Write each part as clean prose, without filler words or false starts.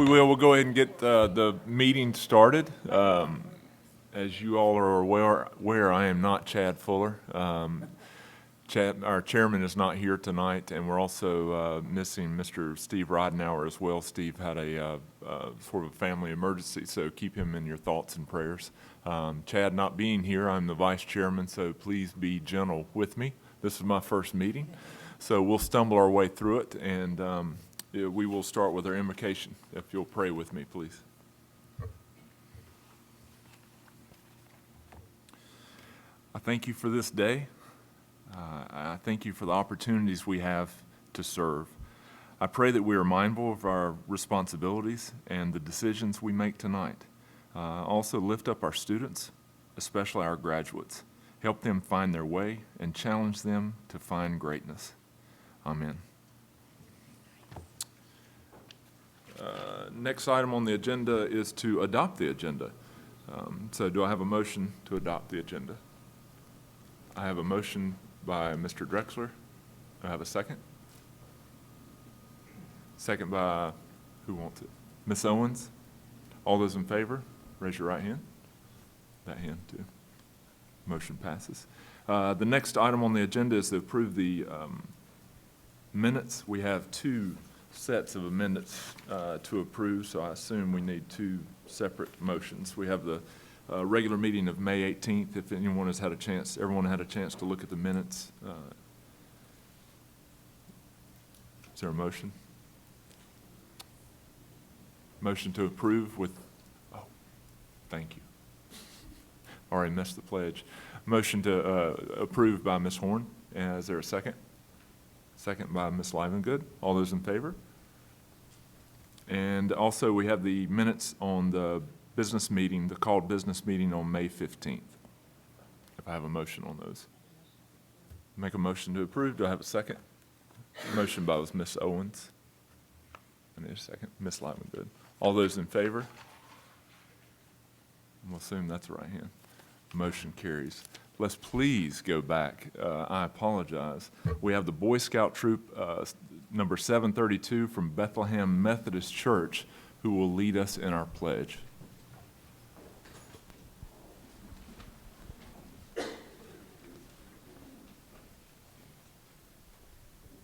We'll go ahead and get the meeting started. As you all are aware, I am not Chad Fuller. Chad, our chairman, is not here tonight, and we're also missing Mr. Steve Ridenauer as well. Steve had a sort of a family emergency, so keep him in your thoughts and prayers. Chad not being here, I'm the vice chairman, so please be gentle with me. This is my first meeting, so we'll stumble our way through it, and we will start with our invocation. If you'll pray with me, please. I thank you for this day. I thank you for the opportunities we have to serve. I pray that we are mindful of our responsibilities and the decisions we make tonight. Also lift up our students, especially our graduates. Help them find their way and challenge them to find greatness. Amen. Next item on the agenda is to adopt the agenda. So do I have a motion to adopt the agenda? I have a motion by Mr. Drexler. Do I have a second? Second by, who wants it? Ms. Owens? All those in favor, raise your right hand. That hand too. Motion passes. The next item on the agenda is to approve the minutes. We have two sets of amendments to approve, so I assume we need two separate motions. We have the regular meeting of May 18th. If anyone has had a chance, everyone had a chance to look at the minutes. Is there a motion? Motion to approve with, oh, thank you. Already missed the pledge. Motion to approve by Ms. Horn. Is there a second? Second by Ms. Livengood. All those in favor? And also we have the minutes on the business meeting, the called business meeting on May 15th. If I have a motion on those. Make a motion to approve. Do I have a second? Motion by Ms. Owens. I need a second. Ms. Livengood. All those in favor? We'll assume that's the right hand. Motion carries. Let's please go back. I apologize. We have the Boy Scout Troop number 732 from Bethlehem Methodist Church who will lead us in our pledge.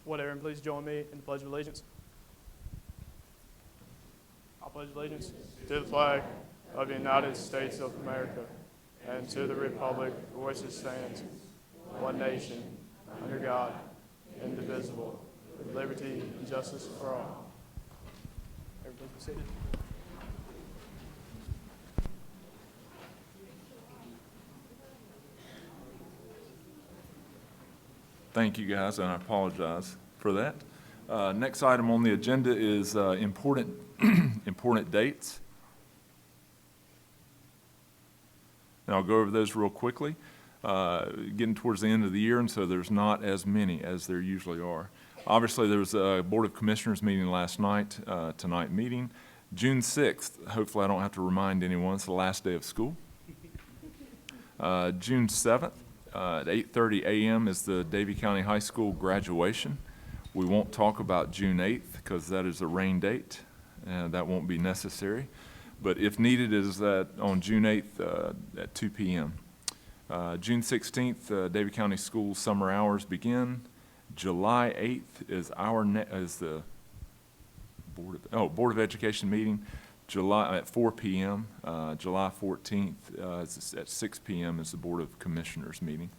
Would everyone please join me in the Pledge of Allegiance? I pledge allegiance to the flag of the United States of America and to the republic for which it stands, one nation, under God, indivisible, with liberty and justice for all. Everybody be seated. Thank you, guys, and I apologize for that. Next item on the agenda is important dates. And I'll go over those real quickly. Getting towards the end of the year, and so there's not as many as there usually are. Obviously, there was a Board of Commissioners meeting last night, tonight meeting. June 6th, hopefully I don't have to remind anyone, it's the last day of school. June 7th, at 8:30 a.m. is the Davie County High School graduation. We won't talk about June 8th because that is a rain date, and that won't be necessary. But if needed, is that on June 8th at 2 p.m. June 16th, Davie County School summer hours begin. July 8th is the Board of Education meeting. July at 4 p.m. July 14th at 6 p.m. is the Board of Commissioners meeting.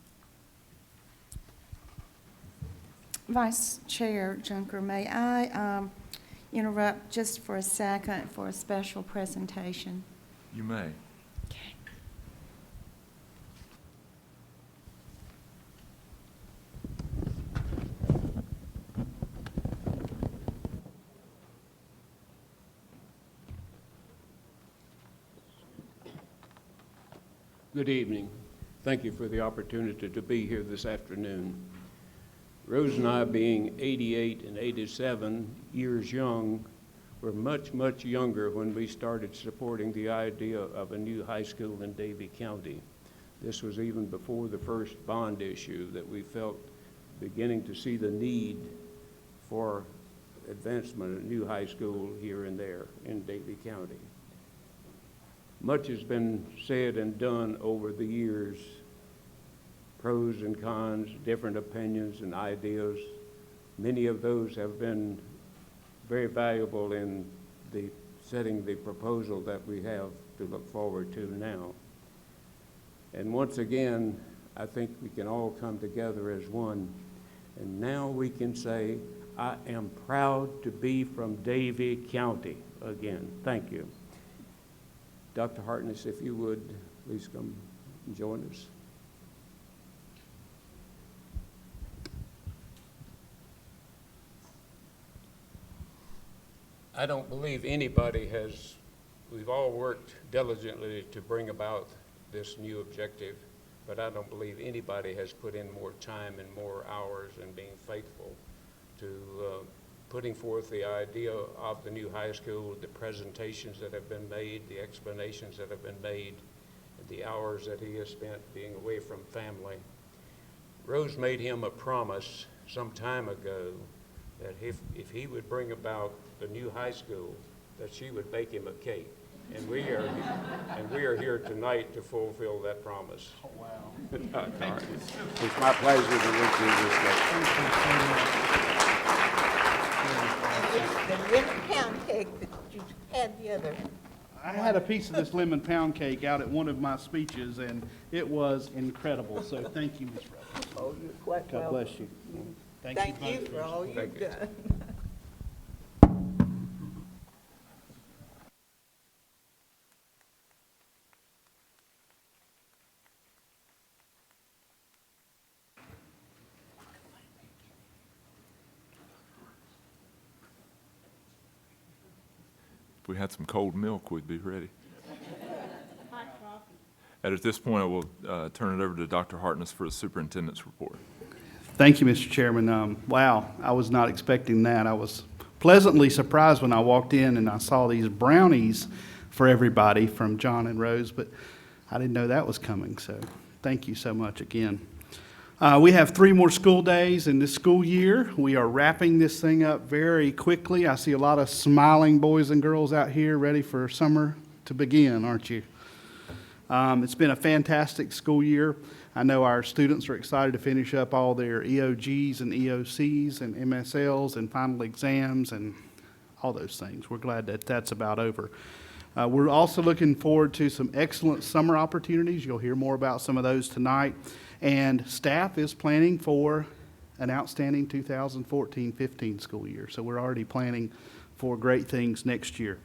Vice Chair Junker, may I interrupt just for a second for a special presentation? You may. Okay. Good evening. Thank you for the opportunity to be here this afternoon. Rose and I, being 88 and 87 years young, were much, much younger when we started supporting the idea of a new high school in Davie County. This was even before the first bond issue that we felt beginning to see the need for advancement of a new high school here and there in Davie County. Much has been said and done over the years, pros and cons, different opinions and ideas. Many of those have been very valuable in setting the proposal that we have to look forward to now. And once again, I think we can all come together as one. And now we can say, I am proud to be from Davie County again. Thank you. Dr. Hartness, if you would, please come and join us. I don't believe anybody we've all worked diligently to bring about this new objective, but I don't believe anybody has put in more time and more hours and being faithful to putting forth the idea of the new high school, the presentations that have been made, the explanations that have been made, the hours that he has spent being away from family. Rose made him a promise some time ago that if he would bring about the new high school, that she would bake him a cake. And we are here tonight to fulfill that promise. Oh, wow. It's my pleasure to wish you this day. The lemon pound cake that you had the other. I had a piece of this lemon pound cake out at one of my speeches, and it was incredible. So thank you, Ms. Rose. Oh, you're quite God welcome. bless you. Thank you both for all your you've done. If we had some cold milk, we'd be ready. And at this point, I will turn it over to Dr. Hartness for the superintendent's report. Thank you, Mr. Chairman. Wow, I was not expecting that. I was pleasantly surprised when I walked in and I saw these brownies for everybody from John and Rose, but I didn't know that was coming, so thank you so much again. We have 3 more school days in this school year. We are wrapping this thing up very quickly. I see a lot of smiling boys and girls out here ready for summer to begin, aren't you? It's been a fantastic school year. I know our students are excited to finish up all their EOGs and EOCs and MSLs and final exams and all those things. We're glad that that's about over. We're also looking forward to some excellent summer opportunities. You'll hear more about some of those tonight. And staff is planning for an outstanding 2014-15 school year. So we're already planning for great things next year.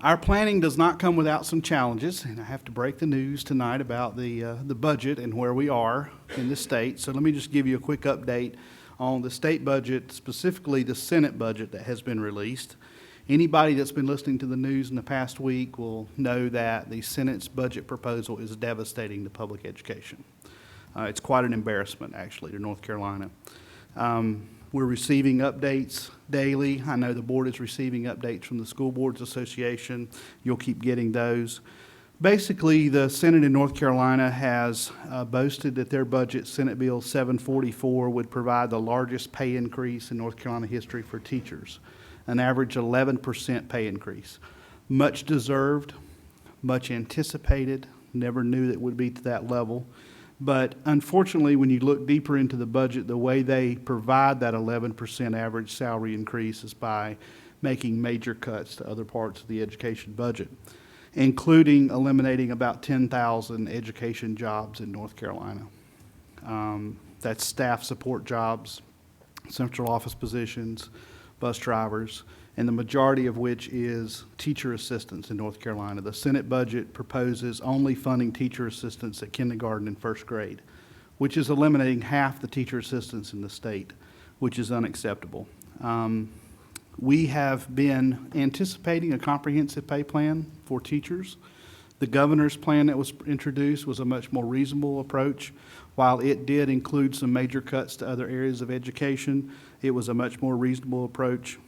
Our planning does not come without some challenges, and I have to break the news tonight about the budget and where we are in the state. So let me just give you a quick update on the state budget, specifically the Senate budget that has been released. Anybody that's been listening to the news in the past week will know that the Senate's budget proposal is devastating to public education. It's quite an embarrassment, actually, to North Carolina. We're receiving updates daily. I know the board is receiving updates from the School Boards Association. You'll keep getting those. Basically, the Senate in North Carolina has boasted that their budget, Senate Bill 744, would provide the largest pay increase in North Carolina history for teachers, an average 11% pay increase. Much deserved, much anticipated, never knew that it would be to that level. But unfortunately, when you look deeper into the budget, the way they provide that 11% average salary increase is by making major cuts to other parts of the education budget, including eliminating about 10,000 education jobs in North Carolina. That's staff support jobs, central office positions, bus drivers, and the majority of which is teacher assistants in North Carolina. The Senate budget proposes only funding teacher assistants at kindergarten and first grade, which is eliminating half the teacher assistants in the state, which is unacceptable. We have been anticipating a comprehensive pay plan for teachers. The governor's plan that was introduced was a much more reasonable approach. While it did include some major cuts to other areas of education, it was a much more reasonable approach.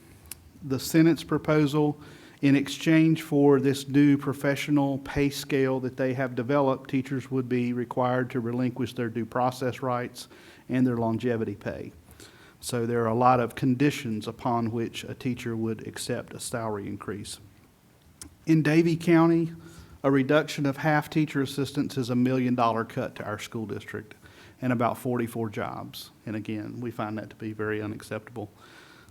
The Senate's proposal, in exchange for this new professional pay scale that they have developed, teachers would be required to relinquish their due process rights and their longevity pay. So there are a lot of conditions upon which a teacher would accept a salary increase. In Davie County, a reduction of half teacher assistants is $1 million cut to our school district and about 44 jobs. And again, we find that to be very unacceptable.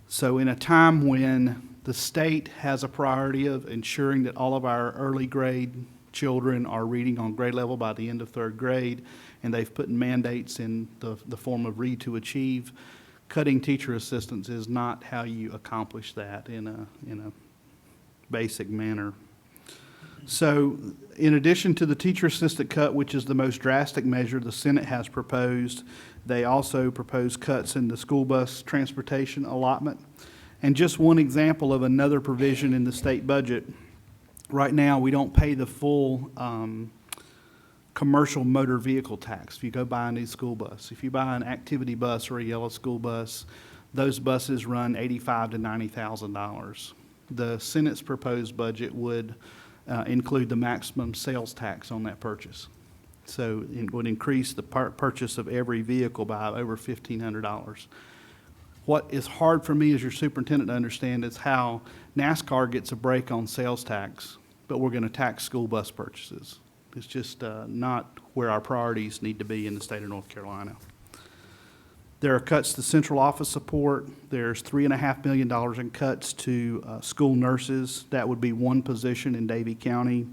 So in a time when the state has a priority of ensuring that all of our early grade children are reading on grade level by the end of third grade, and they've put mandates in the form of Read to Achieve, cutting teacher assistants is not how you accomplish that in a basic manner. So in addition to the teacher assistant cut, which is the most drastic measure the Senate has proposed, they also propose cuts in the school bus transportation allotment. And just one example of another provision in the state budget, right now we don't pay the full commercial motor vehicle tax if you go buy a new school bus. If you buy an activity bus or a yellow school bus, those buses run $85,000 to $90,000. The Senate's proposed budget would include the maximum sales tax on that purchase. So it would increase the purchase of every vehicle by over $1,500. What is hard for me as your superintendent to understand is how NASCAR gets a break on sales tax, but we're going to tax school bus purchases. It's just not where our priorities need to be in the state of North Carolina. There are cuts to central office support. There's $3.5 million in cuts to school nurses. That would be one position in Davie County.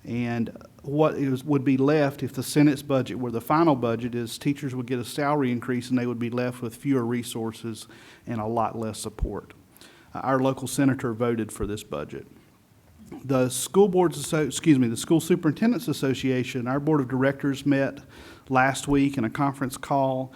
And what would be left if the Senate's budget were the final budget is teachers would get a salary increase and they would be left with fewer resources and a lot less support. Our local senator voted for this budget. The the School Superintendents Association, our board of directors met last week in a conference call.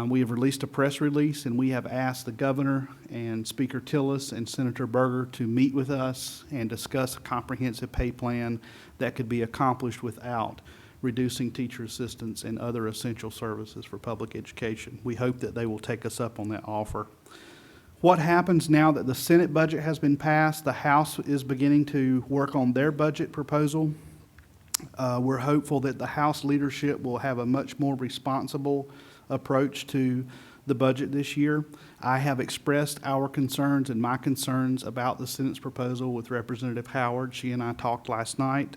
We have released a press release, and we have asked the governor and Speaker Tillis and Senator Berger to meet with us and discuss a comprehensive pay plan that could be accomplished without reducing teacher assistants and other essential services for public education. We hope that they will take us up on that offer. What happens now that the Senate budget has been passed? The House is beginning to work on their budget proposal. We're hopeful that the House leadership will have a much more responsible approach to the budget this year. I have expressed our concerns and my concerns about the Senate's proposal with Representative Howard. She and I talked last night.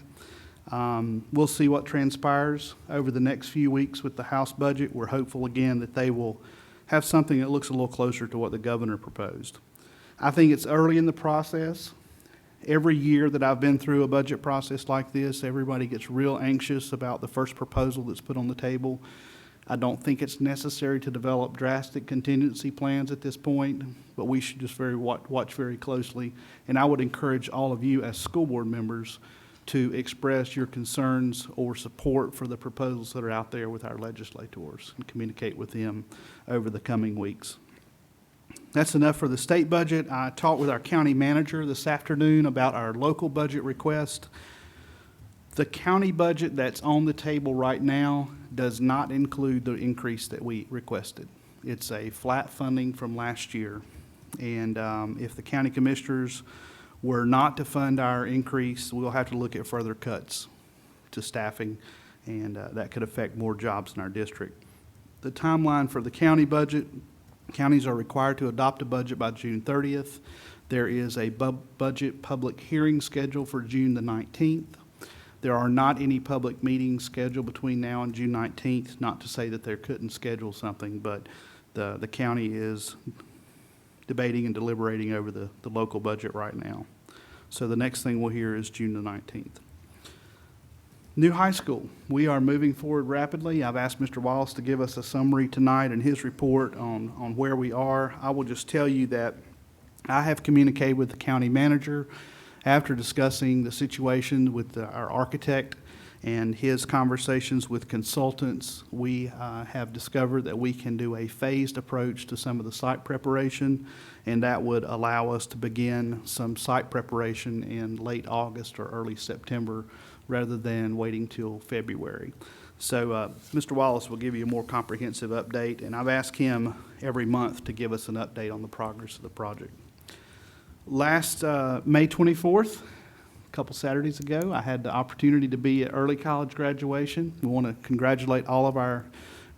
We'll see what transpires over the next few weeks with the House budget. We're hopeful again that they will have something that looks a little closer to what the governor proposed. I think it's early in the process. Every year that I've been through a budget process like this, everybody gets real anxious about the first proposal that's put on the table. I don't think it's necessary to develop drastic contingency plans at this point, but we should just watch very closely. And I would encourage all of you as school board members to express your concerns or support for the proposals that are out there with our legislators and communicate with them over the coming weeks. That's enough for the state budget. I talked with our county manager this afternoon about our local budget request. The county budget that's on the table right now does not include the increase that we requested. It's a flat funding from last year. And if the county commissioners were not to fund our increase, we'll have to look at further cuts to staffing, and that could affect more jobs in our district. The timeline for the county budget, counties are required to adopt a budget by June 30th. There is a budget public hearing scheduled for June the 19th. There are not any public meetings scheduled between now and June 19th, not to say that they couldn't schedule something, but the county is debating and deliberating over the local budget right now. So the next thing we'll hear is June the 19th. New high school. We are moving forward rapidly. I've asked Mr. Wallace to give us a summary tonight in his report on where we are. I will just tell you that I have communicated with the county manager after discussing the situation with our architect and his conversations with consultants. We have discovered that we can do a phased approach to some of the site preparation, and that would allow us to begin some site preparation in late August or early September rather than waiting till February. So Mr. Wallace will give you a more comprehensive update, and I've asked him every month to give us an update on the progress of the project. Last May 24th, a couple Saturdays ago, I had the opportunity to be at early college graduation. We want to congratulate all of our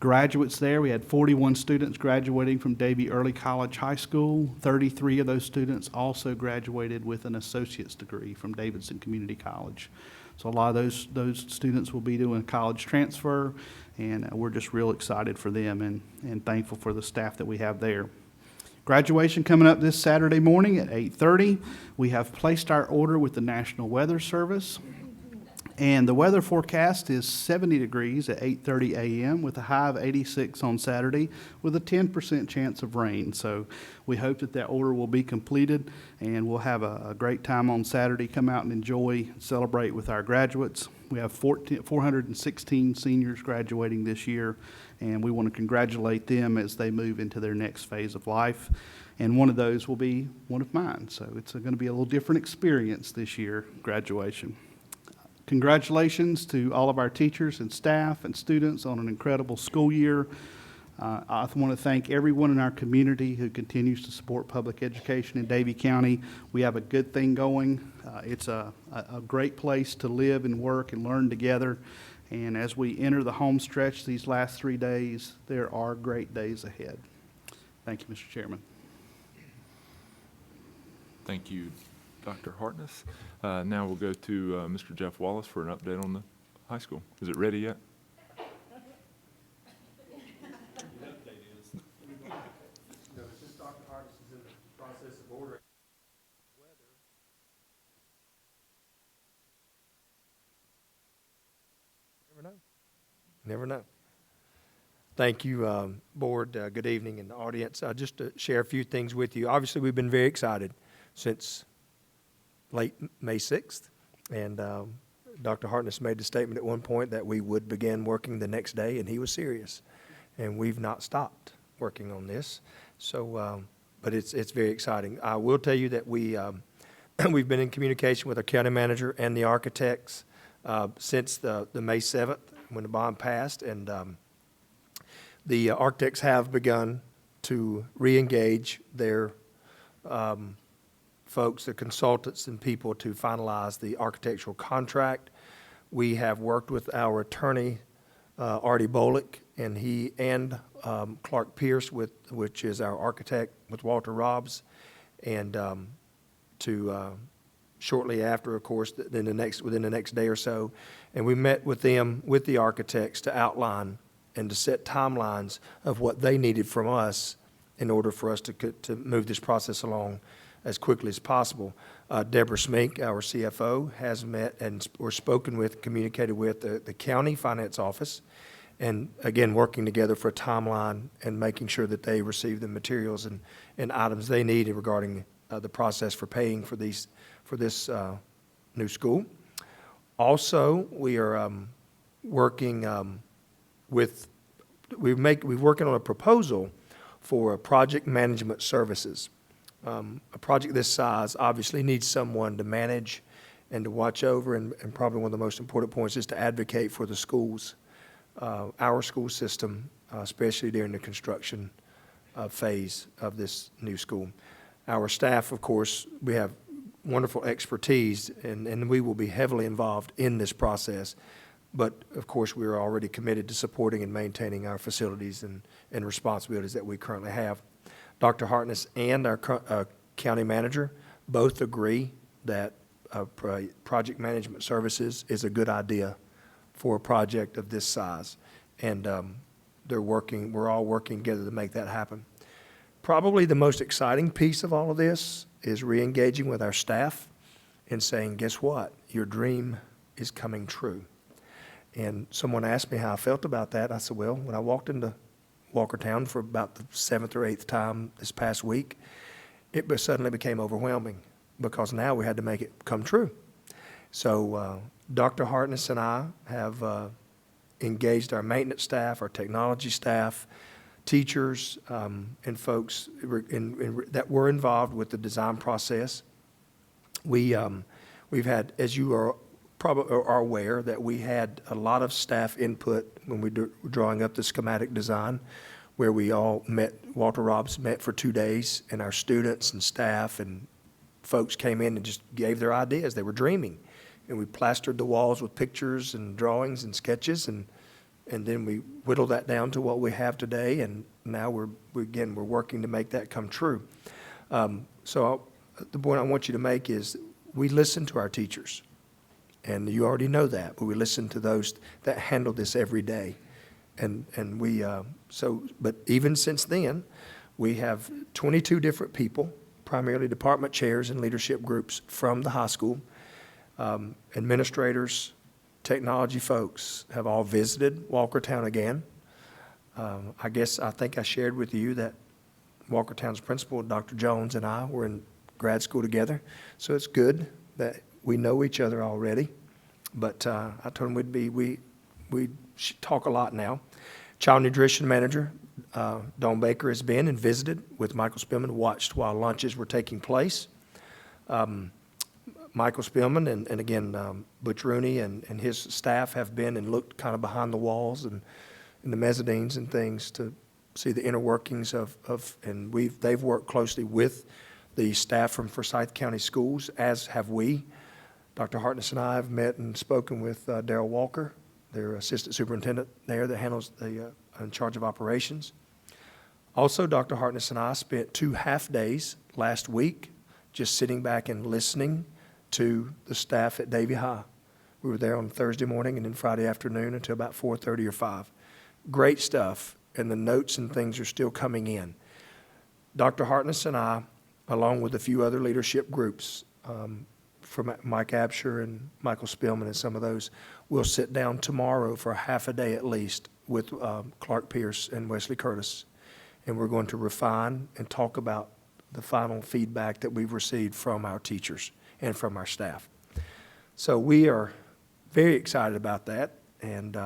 Graduates there, we had 41 students graduating from Davie Early College High School. 33 of those students also graduated with an associate's degree from Davidson Community College. So a lot of those students will be doing college transfer, and we're just real excited for them and thankful for the staff that we have there. Graduation coming up this Saturday morning at 8:30. We have placed our order with the National Weather Service. And the weather forecast is 70 degrees at 8:30 a.m. with a high of 86 on Saturday with a 10% chance of rain. So we hope that order will be completed, and we'll have a great time on Saturday. Come out and enjoy, celebrate with our graduates. We have 416 seniors graduating this year, and we want to congratulate them as they move into their next phase of life. And one of those will be one of mine. So it's going to be a little different experience this year, graduation. Congratulations to all of our teachers and staff and students on an incredible school year. I want to thank everyone in our community who continues to support public education in Davie County. We have a good thing going. It's a great place to live and work and learn together. And as we enter the home stretch these last 3 days, there are great days ahead. Thank you, Mr. Chairman. Thank you, Dr. Hartness. Now we'll go to Mr. Jeff Wallace for an update on the high school. Is it ready yet? Since Dr. Hartness is in the process of ordering weather. Never know. Never know. Thank you, Board. Good evening, and the audience. Just to share a few things with you. Obviously, we've been very excited since late May 6th, and Dr. Hartness made the statement at one point that we would begin working the next day, and he was serious. And we've not stopped working on this. So, but it's very exciting. I will tell you that we've been in communication with our county manager and the architects since the May 7th when the bond passed, and the architects have begun to re-engage their folks, the consultants and people, to finalize the architectural contract. We have worked with our attorney, Artie Bolick, and he and Clark Pierce, which is our architect with Walter Robbs, and to shortly after, of course, within the next day or so, and we met with them, with the architects, to outline and to set timelines of what they needed from us in order for us to move this process along as quickly as possible. Deborah Smink, our CFO, has met and spoken with, communicated with the county finance office, and again, working together for a timeline and making sure that they receive the materials and items they need regarding the process for paying for this new school. Also, we are working we're working on a proposal for project management services. A project this size obviously needs someone to manage and to watch over, and probably one of the most important points is to advocate for the schools, our school system, especially during the construction phase of this new school. Our staff, of course, we have wonderful expertise, and we will be heavily involved in this process. But, of course, we are already committed to supporting and maintaining our facilities and responsibilities that we currently have. Dr. Hartness and our county manager both agree that project management services is a good idea for a project of this size. And we're all working together to make that happen. Probably the most exciting piece of all of this is re-engaging with our staff and saying, guess what? Your dream is coming true. And someone asked me how I felt about that. I said, well, when I walked into Walkertown for about the 7th or 8th time this past week, it suddenly became overwhelming because now we had to make it come true. So Dr. Hartness and I have engaged our maintenance staff, our technology staff, teachers, and folks that were involved with the design process. We've had, as you are probably are aware, that we had a lot of staff input when we were drawing up the schematic design, where we all met, Walter Robbs met for 2 days, and our students and staff and folks came in and just gave their ideas. They were dreaming. And we plastered the walls with pictures and drawings and sketches, and And then we whittled that down to what we have today, and now we're working to make that come true. The point I want you to make is we listen to our teachers, and you already know that, but we listen to those that handle this every day. But even since then, we have 22 different people, primarily department chairs and leadership groups from the high school. Administrators, technology folks have all visited Walkertown again. I think I shared with you that Walkertown's principal, Dr. Jones, and I were in grad school together. So it's good that we know each other already. But I told him we should talk a lot now. Child nutrition manager, Dawn Baker, has been and visited with Michael Spillman, watched while lunches were taking place. Michael Spillman and again, Butch Rooney and his staff have been and looked kind of behind the walls and in the mezzanines and things to see the inner workings and they've worked closely with the staff from Forsyth County Schools, as have we. Dr. Hartness and I have met and spoken with Darrell Walker, their assistant superintendent there that handles in charge of operations. Also, Dr. Hartness and I spent 2 half days last week just sitting back and listening to the staff at Davie High. We were there on Thursday morning and then Friday afternoon until about 4:30 or 5. Great stuff, and the notes and things are still coming in. Dr. Hartness and I, along with a few other leadership groups, from Mike Absher and Michael Spillman and some of those, will sit down tomorrow for half a day at least with Clark Pierce and Wesley Curtis. And we're going to refine and talk about the final feedback that we've received from our teachers and from our staff. So we are very excited about that. And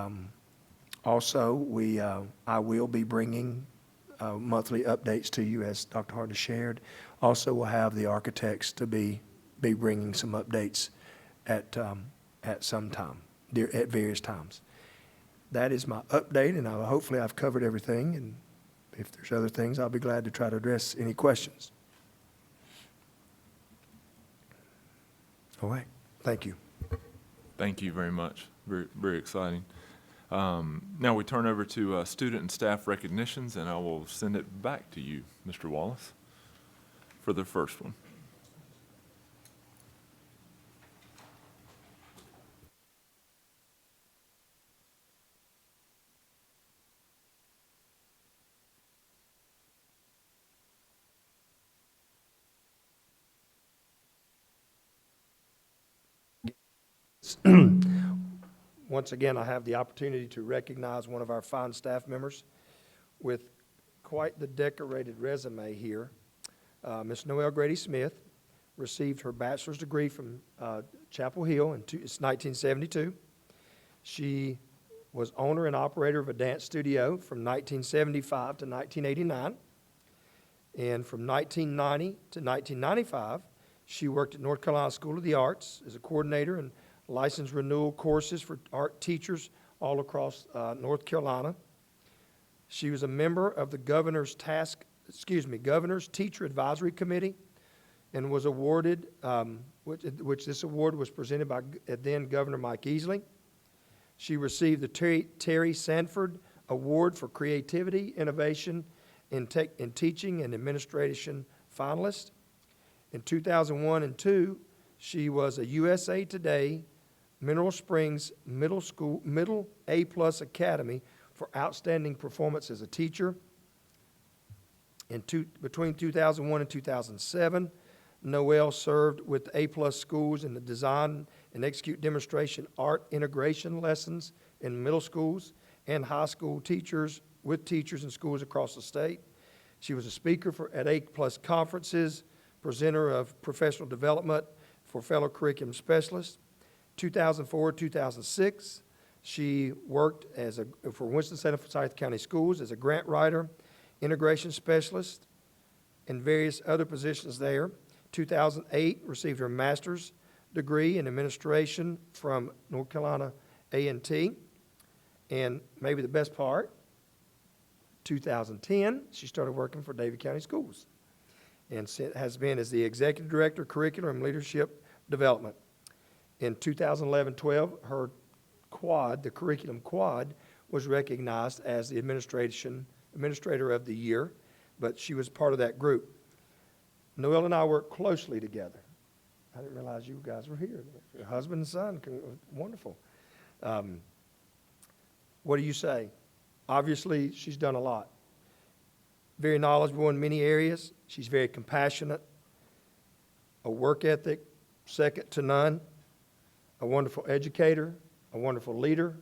also, I will be bringing monthly updates to you, as Dr. Hartness shared. Also, we'll have the architects to be bringing some updates at some time, at various times. That is my update, and hopefully I've covered everything. And if there's other things, I'll be glad to try to address any questions. All right. Thank you. Thank you very much. Very, very exciting. Now we turn over to student and staff recognitions, and I will send it back to you, Mr. Wallace, for the first one. Once again, I have the opportunity to recognize one of our fine staff members with quite the decorated resume here. Ms. Noelle Grady Smith received her bachelor's degree from Chapel Hill in 1972. She was owner and operator of a dance studio from 1975 to 1989. And from 1990 to 1995, she worked at North Carolina School of the Arts as a coordinator and license renewal courses for art teachers all across North Carolina. She was a member of the Governor's Teacher Advisory Committee and was awarded, which this award was presented by then Governor Mike Easley. She received the Terry Sanford Award for Creativity, Innovation in Teaching and Administration finalist. In 2001 and 2002, she was a USA Today Mineral Springs Middle A+ Academy for outstanding performance as a teacher. Between 2001 and 2007, Noelle served with A+ schools in the design and execute demonstration art integration lessons in middle schools and high school teachers with teachers in schools across the state. She was a speaker at A+ conferences, presenter of professional development for fellow curriculum specialists. 2004-2006, she worked for Winston-Salem Forsyth County Schools as a grant writer, integration specialist, and various other positions there. 2008, received her master's degree in administration from North Carolina A&T. And maybe the best part, 2010, she started working for Davie County Schools and has been as the Executive Director of Curriculum and Leadership Development. In 2011-12, her quad, the curriculum quad, was recognized as the Administrator of the Year, but she was part of that group. Noelle and I worked closely together. I didn't realize you guys were here. Your husband and son, wonderful. What do you say? Obviously, she's done a lot. Very knowledgeable in many areas. She's very compassionate, a work ethic second to none, a wonderful educator, a wonderful leader,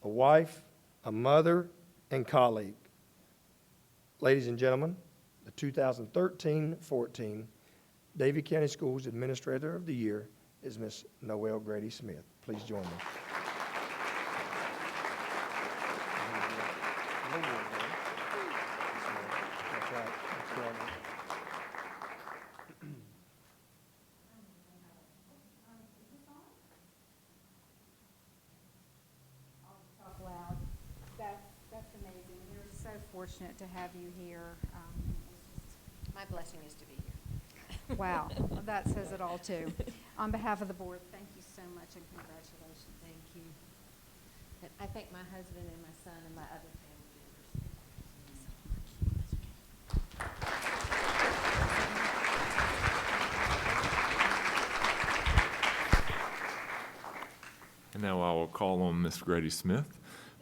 a wife, a mother, and colleague. Ladies and gentlemen, the 2013-14 Davie County Schools Administrator of the Year is Miss Noelle Grady Smith. Please join me. That's right. That's right. Talk loud. That's amazing. We're so fortunate to have you here. My blessing is to be here. Wow, that says it all too. On behalf of the board, thank you so much and congratulations. Thank you. And I thank my husband and my son and my other family members. And now I will call on Miss Grady Smith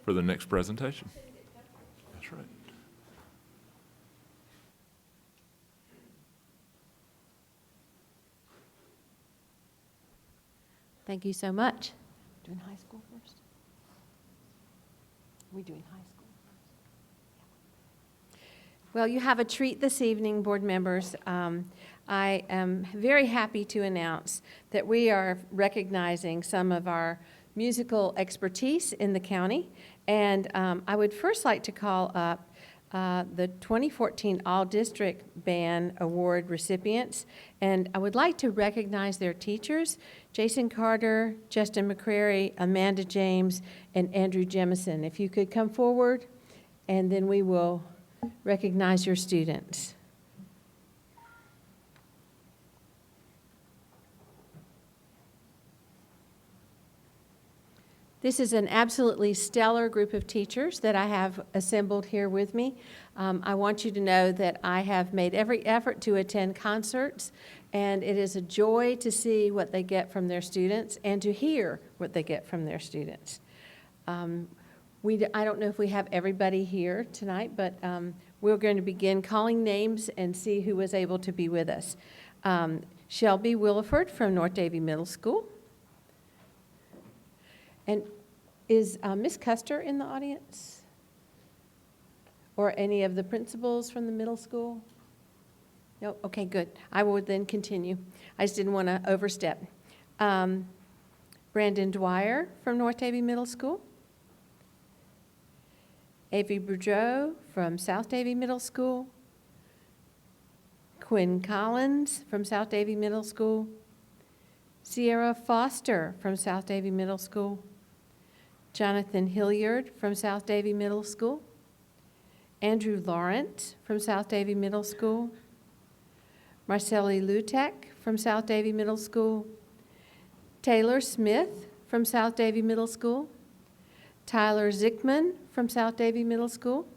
for the next presentation. That's right. Thank you so much. Doing high school first? Are we doing high school first? Well, you have a treat this evening, board members. I am very happy to announce that we are recognizing some of our musical expertise in the county. And I would first like to call up the 2014 All-District Band Award recipients. And I would like to recognize their teachers, Jason Carter, Justin McCrary, Amanda James, and Andrew Jemison. If you could come forward, and then we will recognize your students. This is an absolutely stellar group of teachers that I have assembled here with me. I want you to know that I have made every effort to attend concerts, and it is a joy to see what they get from their students and to hear what they get from their students. I don't know if we have everybody here tonight, but we're going to begin calling names and see who was able to be with us. Shelby Williford from North Davie Middle School. And is Ms. Custer in the audience? Or any of the principals from the middle school? No? Okay, good. I will then continue. I just didn't want to overstep. Brandon Dwyer from North Davie Middle School. Avi Boudreau from South Davie Middle School. Quinn Collins from South Davie Middle School. Sierra Foster from South Davie Middle School. Jonathan Hilliard from South Davie Middle School. Andrew Lawrence from South Davie Middle School. Marceli Lutek from South Davie Middle School. Taylor Smith from South Davie Middle School. Tyler Zickman from South Davie Middle School.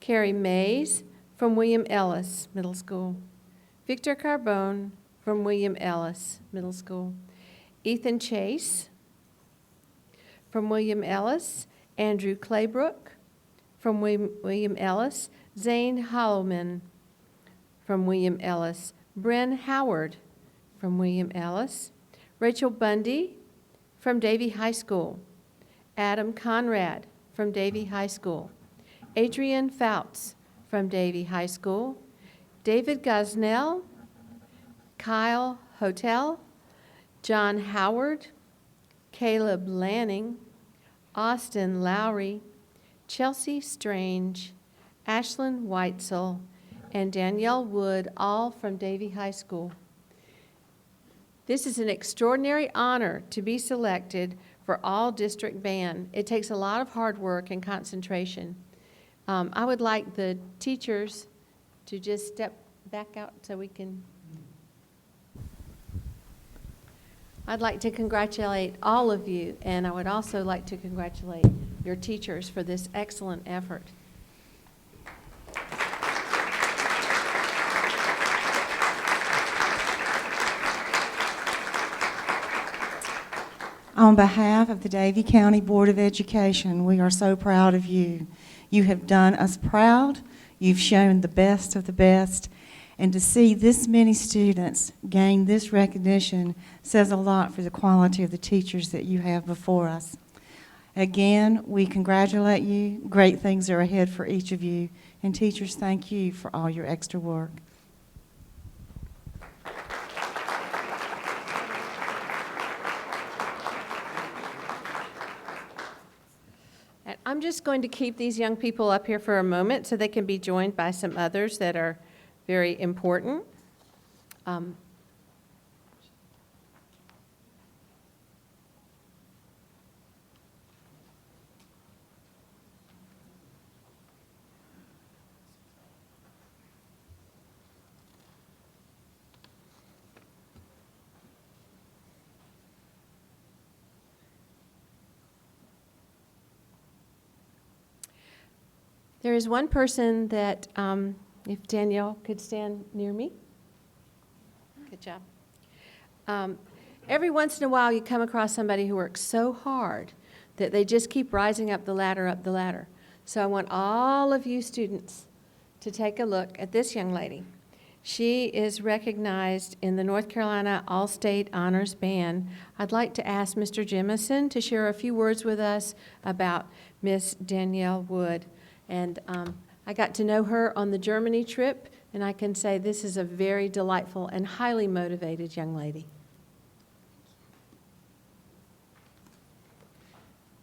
Carrie Mays from William Ellis Middle School. Victor Carbone from William Ellis Middle School. Ethan Chase from William Ellis. Andrew Claybrook from William Ellis. Zane Hollowman from William Ellis. Bryn Howard from William Ellis. Rachel Bundy from Davie High School. Adam Conrad from Davie High School. Adrian Fouts from Davie High School. David Gosnell, Kyle Hotel, John Howard, Caleb Lanning, Austin Lowry, Chelsea Strange, Ashlyn Weitzel, and Danielle Wood, all from Davie High School. This is an extraordinary honor to be selected for all district band. It takes a lot of hard work and concentration. I would like the teachers to just step back out so we can. I'd like to congratulate all of you, and I would also like to congratulate your teachers for this excellent effort. On behalf of the Davie County Board of Education, we are so proud of you. You have done us proud. You've shown the best of the best. And to see this many students gain this recognition says a lot for the quality of the teachers that you have before us. Again, we congratulate you. Great things are ahead for each of you. And teachers, thank you for all your extra work. And I'm just going to keep these young people up here for a moment so they can be joined by some others that are very important. There is one person that, if Danielle could stand near me. Good job. Every once in a while, you come across somebody who works so hard that they just keep rising up the ladder. So I want all of you students to take a look at this young lady. She is recognized in the North Carolina All-State Honors Band. I'd like to ask Mr. Jemison to share a few words with us about Miss Danielle Wood. And I got to know her on the Germany trip, and I can say this is a very delightful and highly motivated young lady.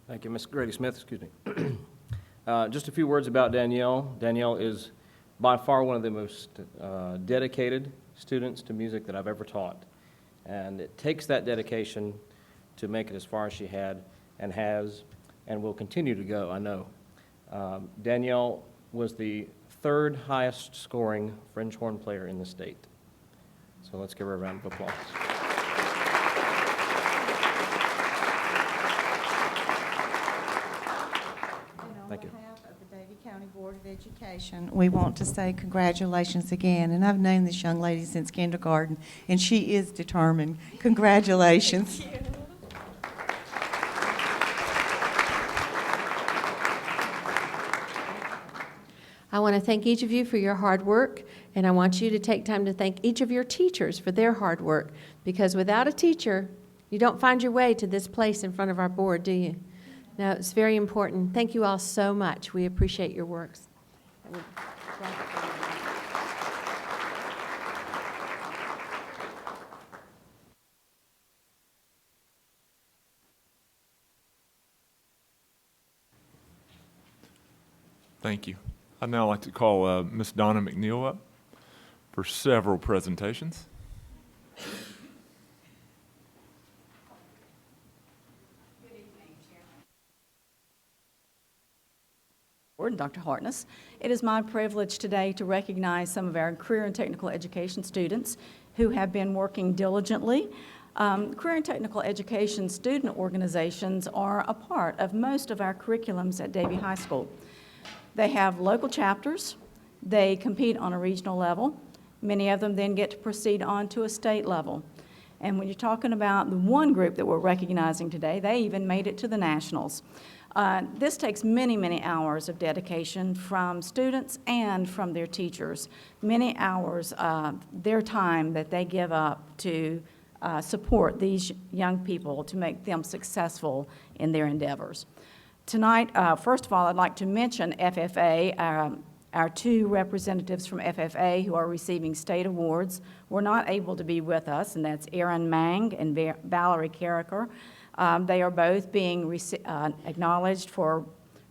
Thank you, Ms. Grady Smith, excuse me. Just a few words about Danielle. Danielle is by far one of the most dedicated students to music that I've ever taught. And it takes that dedication to make it as far as she had and has and will continue to go, I know. Danielle was the third highest scoring French horn player in the state. So let's give her a round of applause. Thank you. On behalf of the Davie County Board of Education, we want to say congratulations again. And I've known this young lady since kindergarten, and she is determined. Congratulations. Thank you. I want to thank each of you for your hard work, and I want you to take time to thank each of your teachers for their hard work, because without a teacher, you don't find your way to this place in front of our board, do you? No, it's very important. Thank you all so much. We appreciate your works. Thank you. I'd now like to call Ms. Donna McNeil up for several presentations. And Dr. Hartness. It is my privilege today to recognize some of our career and technical education students who have been working diligently. Career and technical education student organizations are a part of most of our curriculums at Davie High School. They have local chapters. They compete on a regional level. Many of them then get to proceed on to a state level. And when you're talking about the one group that we're recognizing today, they even made it to the nationals. This takes many, many hours of dedication from students and from their teachers. Many hours of their time that they give up to support these young people to make them successful in their endeavors. Tonight, first of all, I'd like to mention FFA. Our two representatives from FFA who are receiving state awards were not able to be with us, and that's Erin Mang and Valerie Carricker. They are both being acknowledged for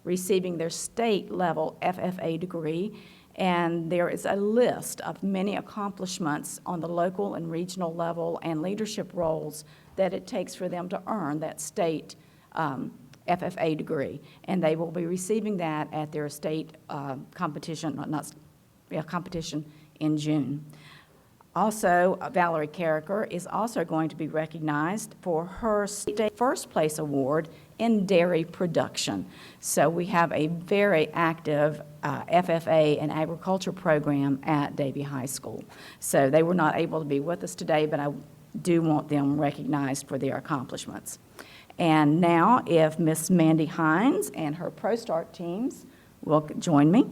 receiving their state-level FFA degree, and there is a list of many accomplishments on the local and regional level and leadership roles that it takes for them to earn that state FFA degree, and they will be receiving that at their state competition in June. Also, Valerie Carricker is also going to be recognized for her state first place award in dairy production. So we have a very active FFA and agriculture program at Davie High School. So they were not able to be with us today, but I do want them recognized for their accomplishments. And now, if Miss Mandy Hines and her ProStart teams will join me.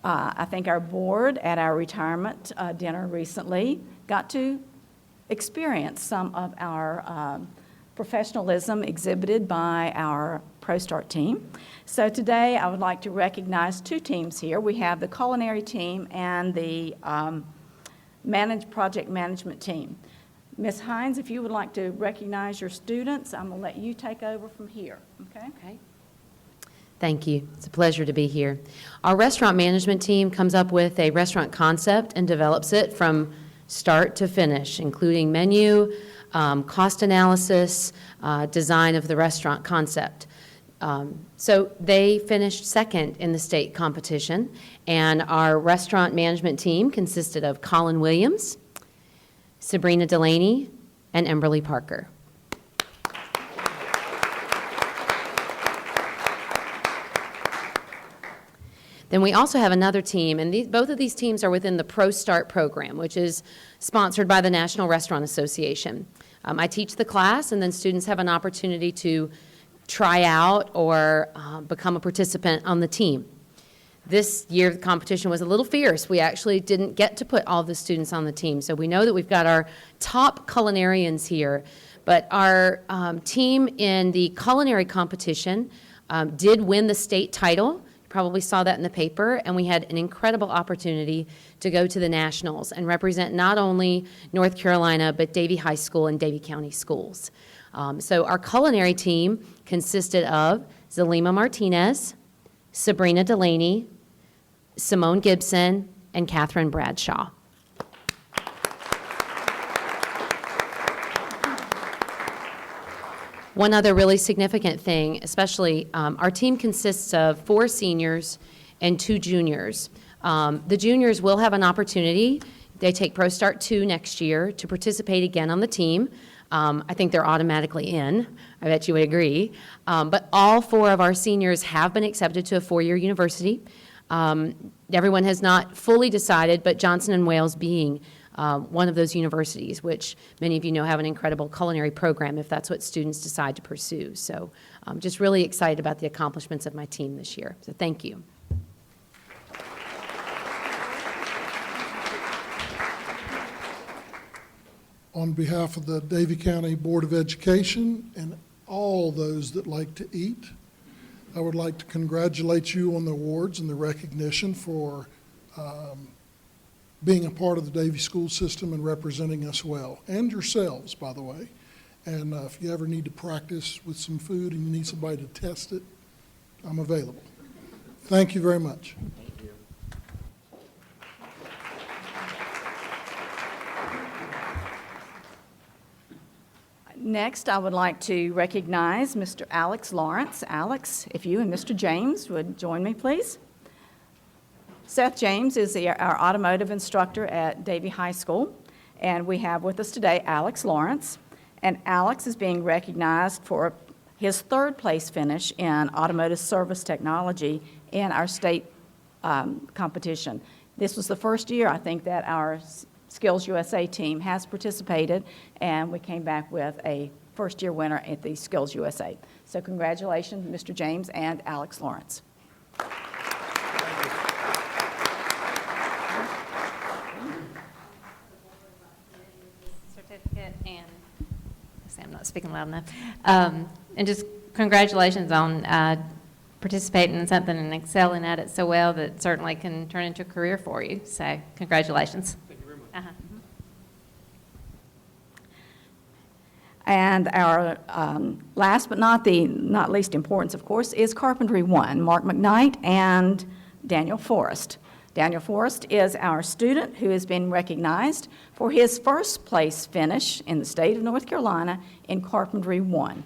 I think our board at our retirement dinner recently got to experience some of our professionalism exhibited by our ProStart team. So today I would like to recognize two teams here. We have the culinary team and the project management team. Ms. Hines, if you would like to recognize your students, I'm going to let you take over from here, okay? Okay. Thank you. It's a pleasure to be here. Our restaurant management team comes up with a restaurant concept and develops it from start to finish, including menu, cost analysis, design of the restaurant concept. So they finished second in the state competition, and our restaurant management team consisted of Colin Williams, Sabrina Delaney, and Emberly Parker. Then we also have another team, and both of these teams are within the ProStart program, which is sponsored by the National Restaurant Association. I teach the class, and then students have an opportunity to try out or become a participant on the team. This year, the competition was a little fierce. We actually didn't get to put all the students on the team, so we know that we've got our top culinarians here, but our team in the culinary competition did win the state title. Probably saw that in the paper, and we had an incredible opportunity to go to the nationals and represent not only North Carolina, but Davie High School and Davie County schools. So our culinary team consisted of Zalima Martinez, Sabrina Delaney, Simone Gibson, and Catherine Bradshaw. One other really significant thing, especially our team consists of 4 seniors and 2 juniors. The juniors will have an opportunity. They take ProStart 2 next year to participate again on the team. I think they're automatically in. I bet you would agree. But all 4 of our seniors have been accepted to a 4-year university. Everyone has not fully decided, but Johnson & Wales being one of those universities, which many of you know have an incredible culinary program if that's what students decide to pursue. So I'm just really excited about the accomplishments of my team this year. So thank you. On behalf of the Davie County Board of Education and all those that like to eat, I would like to congratulate you on the awards and the recognition for being a part of the Davie school system and representing us well, and yourselves, by the way. And if you ever need to practice with some food and you need somebody to test it, I'm available. Thank you very much. Thank you. Next, I would like to recognize Mr. Alex Lawrence. Alex, if you and Mr. James would join me, please. Seth James is our automotive instructor at Davie High School, and we have with us today Alex Lawrence. And Alex is being recognized for his 3rd place finish in automotive service technology in our state competition. This was the first year, I think, that our Skills USA team has participated, and we came back with a first-year winner at the Skills USA. So congratulations, Mr. James and Alex Lawrence. Certificate, and I'm not speaking loud enough. And just congratulations on participating in something and excelling at it so well that it certainly can turn into a career for you. So congratulations. Thank you very much. Uh-huh. And our last but not least importance, of course, is Carpentry 1, Mark McKnight and Daniel Forrest. Daniel Forrest is our student who has been recognized for his 1st place finish in the state of North Carolina in Carpentry 1.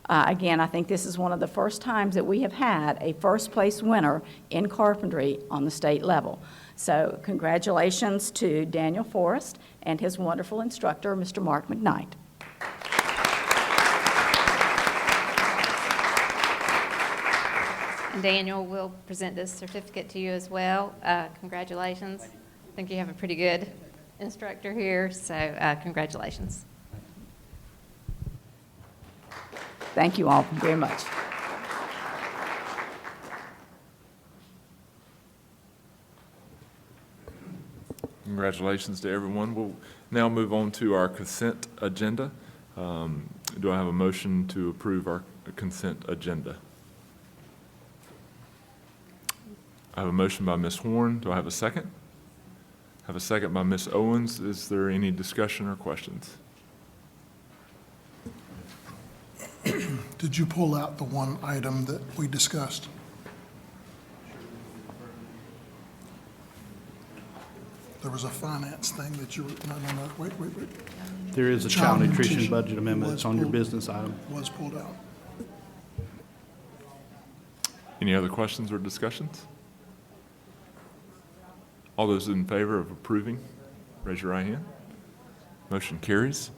Again, I think this is one of the first times that we have had a 1st place winner in carpentry on the state level. So congratulations to Daniel Forrest and his wonderful instructor, Mr. Mark McKnight. And Daniel will present this certificate to you as well. Congratulations. I think you have a pretty good instructor here, so congratulations. Thank you all very much. Congratulations to everyone. We'll now move on to our consent agenda. Do I have a motion to approve our consent agenda? I have a motion by Ms. Horn. Do I have a second? I have a second by Ms. Owens. Is there any discussion or questions? Did you pull out the one item that we discussed? There was a finance thing that you were, no, wait. There is a child nutrition budget amendment that's on your business item. Was pulled out. Any other questions or discussions? All those in favor of approving, raise your right hand. Motion carries.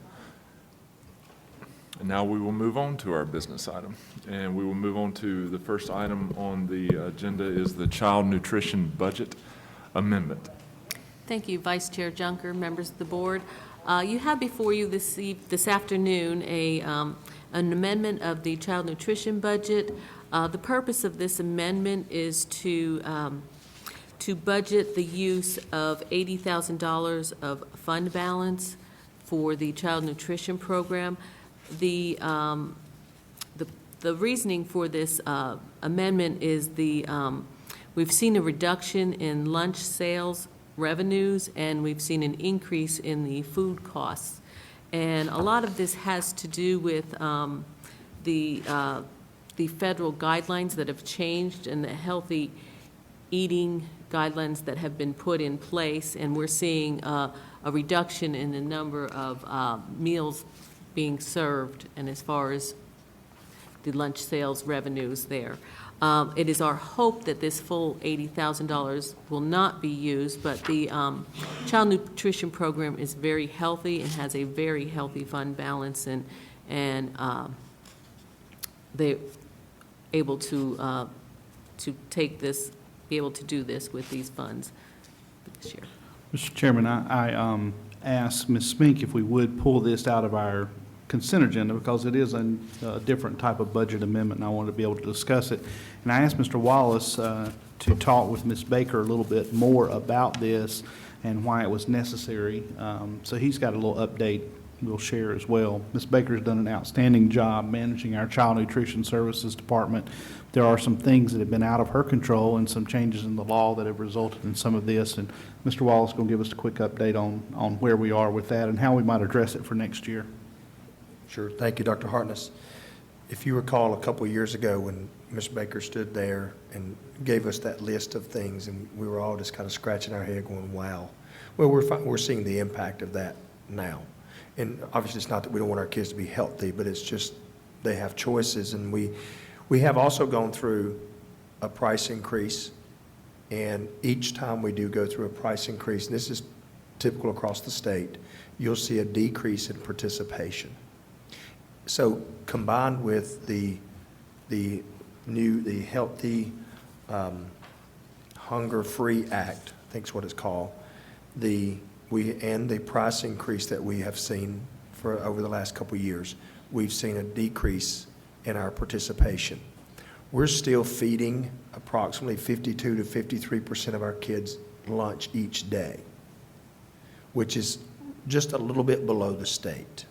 And now we will move on to our business item. And we will move on to the first item on the agenda is the child nutrition budget amendment. Thank you, Vice Chair Junker, members of the board. You have before you this afternoon an amendment of the child nutrition budget. The purpose of this amendment is to budget the use of $80,000 of fund balance for the child nutrition program. The reasoning for this amendment is we've seen a reduction in lunch sales revenues, and we've seen an increase in the food costs. And a lot of this has to do with the federal guidelines that have changed and the healthy eating guidelines that have been put in place, and we're seeing a reduction in the number of meals being served, and as far as the lunch sales revenues there. It is our hope that this full $80,000 will not be used, but the child nutrition program is very healthy and has a very healthy fund balance, and they're able to take this, be able to do this with these funds this year. Mr. Chairman, I asked Ms. Spink if we would pull this out of our consent agenda because it is a different type of budget amendment, and I wanted to be able to discuss it. And I asked Mr. Wallace to talk with Ms. Baker a little bit more about this and why it was necessary. So he's got a little update we'll share as well. Ms. Baker's done an outstanding job managing our Child Nutrition Services Department. There are some things that have been out of her control and some changes in the law that have resulted in some of this. And Mr. Wallace is going to give us a quick update on where we are with that and how we might address it for next year. Sure. Thank you, Dr. Hartness. If you recall a couple of years ago when Ms. Baker stood there and gave us that list of things, and we were all just kind of scratching our head going, wow. Well, we're seeing the impact of that now. And obviously it's not that we don't want our kids to be healthy, but it's just they have choices. And we have also gone through a price increase, and each time we do go through a price increase, and this is typical across the state, you'll see a decrease in participation. So combined with the Healthy Hunger-Free Act, I think is what it's called, and the price increase that we have seen for over the last couple of years, we've seen a decrease in our participation. We're still feeding approximately 52 to 53% of our kids lunch each day, which is just a little bit below the state.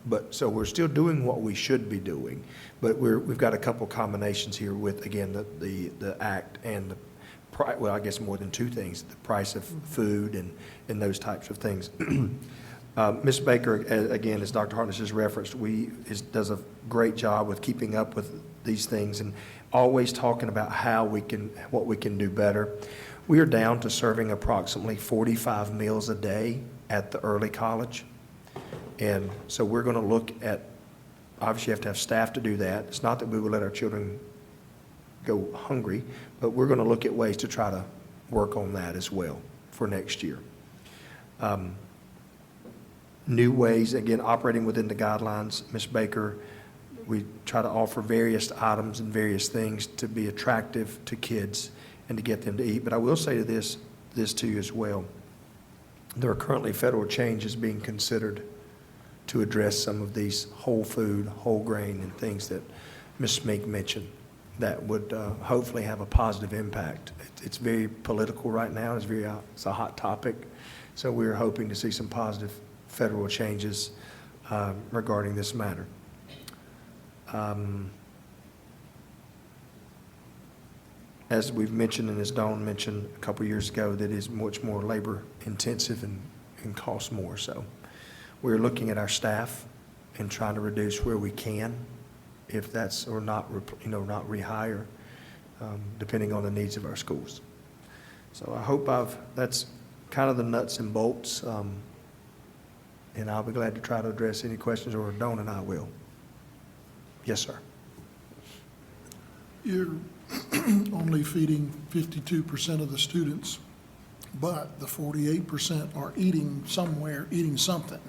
But so we're still doing what we should be doing, but we've got a couple combinations here with, again, the act and the price. Well, I guess more than two things: the price of food and those types of things. Ms. Baker, again, as Dr. Hartness has referenced, does a great job with keeping up with these things and always talking about what we can do better. We are down to serving approximately 45 meals a day at the early college. And so we're going to look at, obviously you have to have staff to do that. It's not that we will let our children go hungry, but we're going to look at ways to try to work on that as well for next year. New ways, again, operating within the guidelines. Ms. Baker, we try to offer various items and various things to be attractive to kids and to get them to eat. But I will say this to you as well. There are currently federal changes being considered to address some of these whole food, whole grain, and things that Ms. Smink mentioned that would hopefully have a positive impact. It's very political right now. It's a hot topic. So we're hoping to see some positive federal changes regarding this matter. As we've mentioned and as Dawn mentioned a couple years ago, that is much more labor intensive and costs more. So we're looking at our staff and trying to reduce where we can, if that's, or not rehire, depending on the needs of our schools. So I hope that's kind of the nuts and bolts, and I'll be glad to try to address any questions, or Dawn and I will. Yes, sir. You're only feeding 52% of the students, but the 48% are eating somewhere, eating something.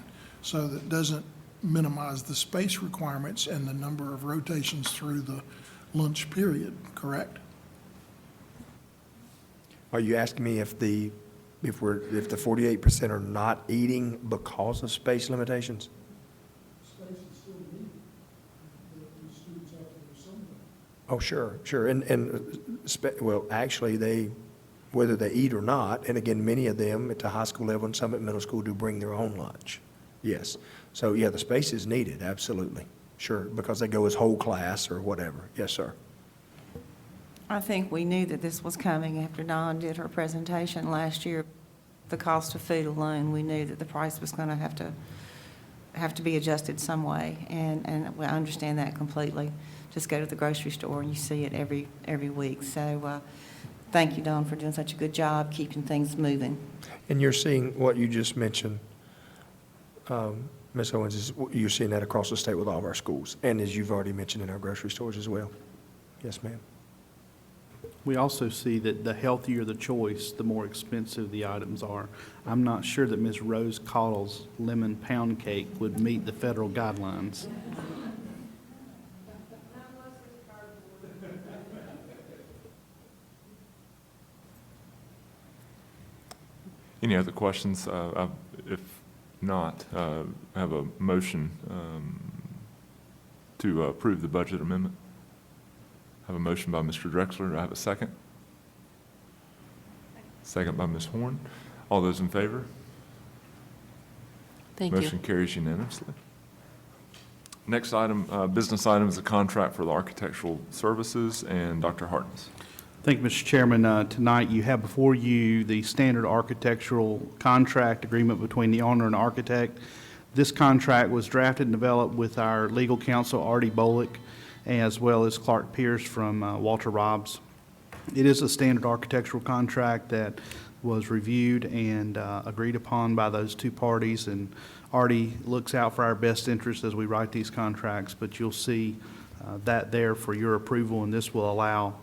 So that doesn't minimize the space requirements and the number of rotations through the lunch period, correct? Are you asking me if the 48% are not eating because of space limitations? Space is still needed. The students have to go somewhere. Oh, sure. Well, actually, whether they eat or not, and again, many of them at the high school level and some at middle school do bring their own lunch. Yes. So, yeah, the space is needed, absolutely. Sure, because they go as whole class or whatever. Yes, sir. I think we knew that this was coming after Dawn did her presentation last year. The cost of food alone, we knew that the price was going to have to be adjusted some way, and I understand that completely. Just go to the grocery store and you see it every week. So thank you, Dawn, for doing such a good job keeping things moving. And you're seeing what you just mentioned, Ms. Owens, you're seeing that across the state with all of our schools, and as you've already mentioned, in our grocery stores as well. Yes, ma'am. We also see that the healthier the choice, the more expensive the items are. I'm not sure that Ms. Rose Cottle's lemon pound cake would meet the federal guidelines. Any other questions? If not, I have a motion to approve the budget amendment. I have a motion by Mr. Drexler. Do I have a second? Second by Ms. Horn. All those in favor? Thank you. Motion carries unanimously. Next item, business item, is a contract for the architectural services, and Dr. Hartness. Thank you, Mr. Chairman. Tonight you have before you the standard architectural contract agreement between the owner and architect. This contract was drafted and developed with our legal counsel, Artie Bolick, as well as Clark Pierce from Walter Robbs. It is a standard architectural contract that was reviewed and agreed upon by those two parties, and Artie looks out for our best interest as we write these contracts, but you'll see that there for your approval, and this will allow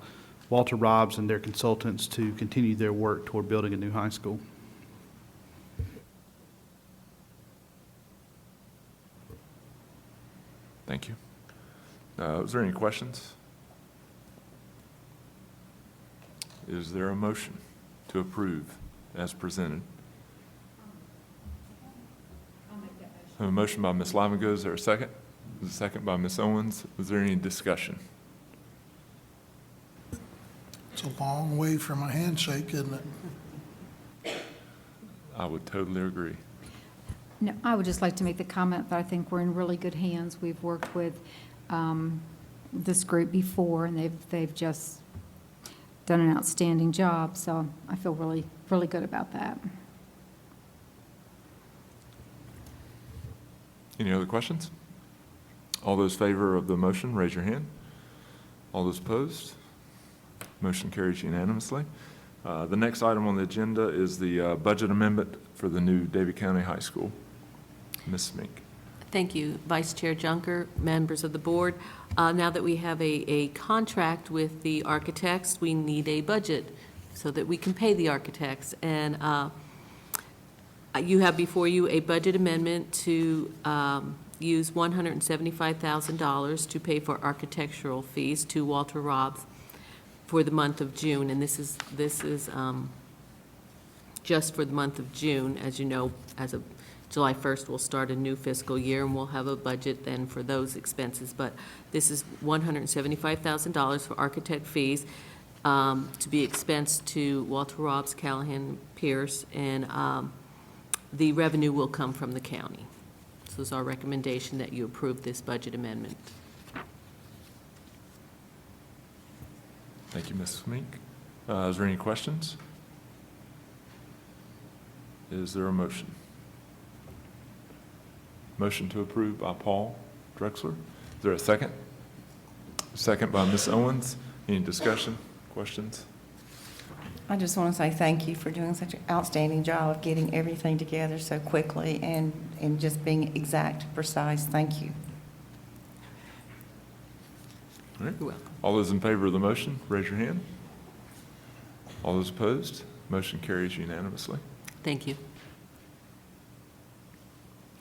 Walter Robbs and their consultants to continue their work toward building a new high school. Thank you. Is there any questions? Is there a motion to approve as presented? I'll make that motion. I have a motion by Ms. Livengood. Is there a second? Is a second by Ms. Owens. Is there any discussion? It's a long way from a handshake, isn't it? I would totally agree. No, I would just like to make the comment that I think we're in really good hands. We've worked with this group before, and they've just done an outstanding job, so I feel really, really good about that. Any other questions? All those in favor of the motion, raise your hand. All those opposed? Motion carries unanimously. The next item on the agenda is the budget amendment for the new Davie County High School. Ms. Smink. Thank you, Vice Chair Junker, members of the board. Now that we have a contract with the architects, we need a budget so that we can pay the architects. And you have before you a budget amendment to use $175,000 to pay for architectural fees to Walter Robs for the month of June. And this is just for the month of June. As you know, as of July 1st, we'll start a new fiscal year, and we'll have a budget then for those expenses. But this is $175,000 for architect fees to be expensed to Walter Robs, Callahan, Pierce, and the revenue will come from the county. So it's our recommendation that you approve this budget amendment. Thank you, Mrs. Mink. Is there any questions? Is there a motion? Motion to approve by Paul Drexler. Is there a second? Second by Ms. Owens. Any discussion, questions? I just want to say thank you for doing such an outstanding job of getting everything together so quickly and just being exact, precise. Thank you. All right. You're welcome. All those in favor of the motion, raise your hand. All those opposed, motion carries unanimously. Thank you.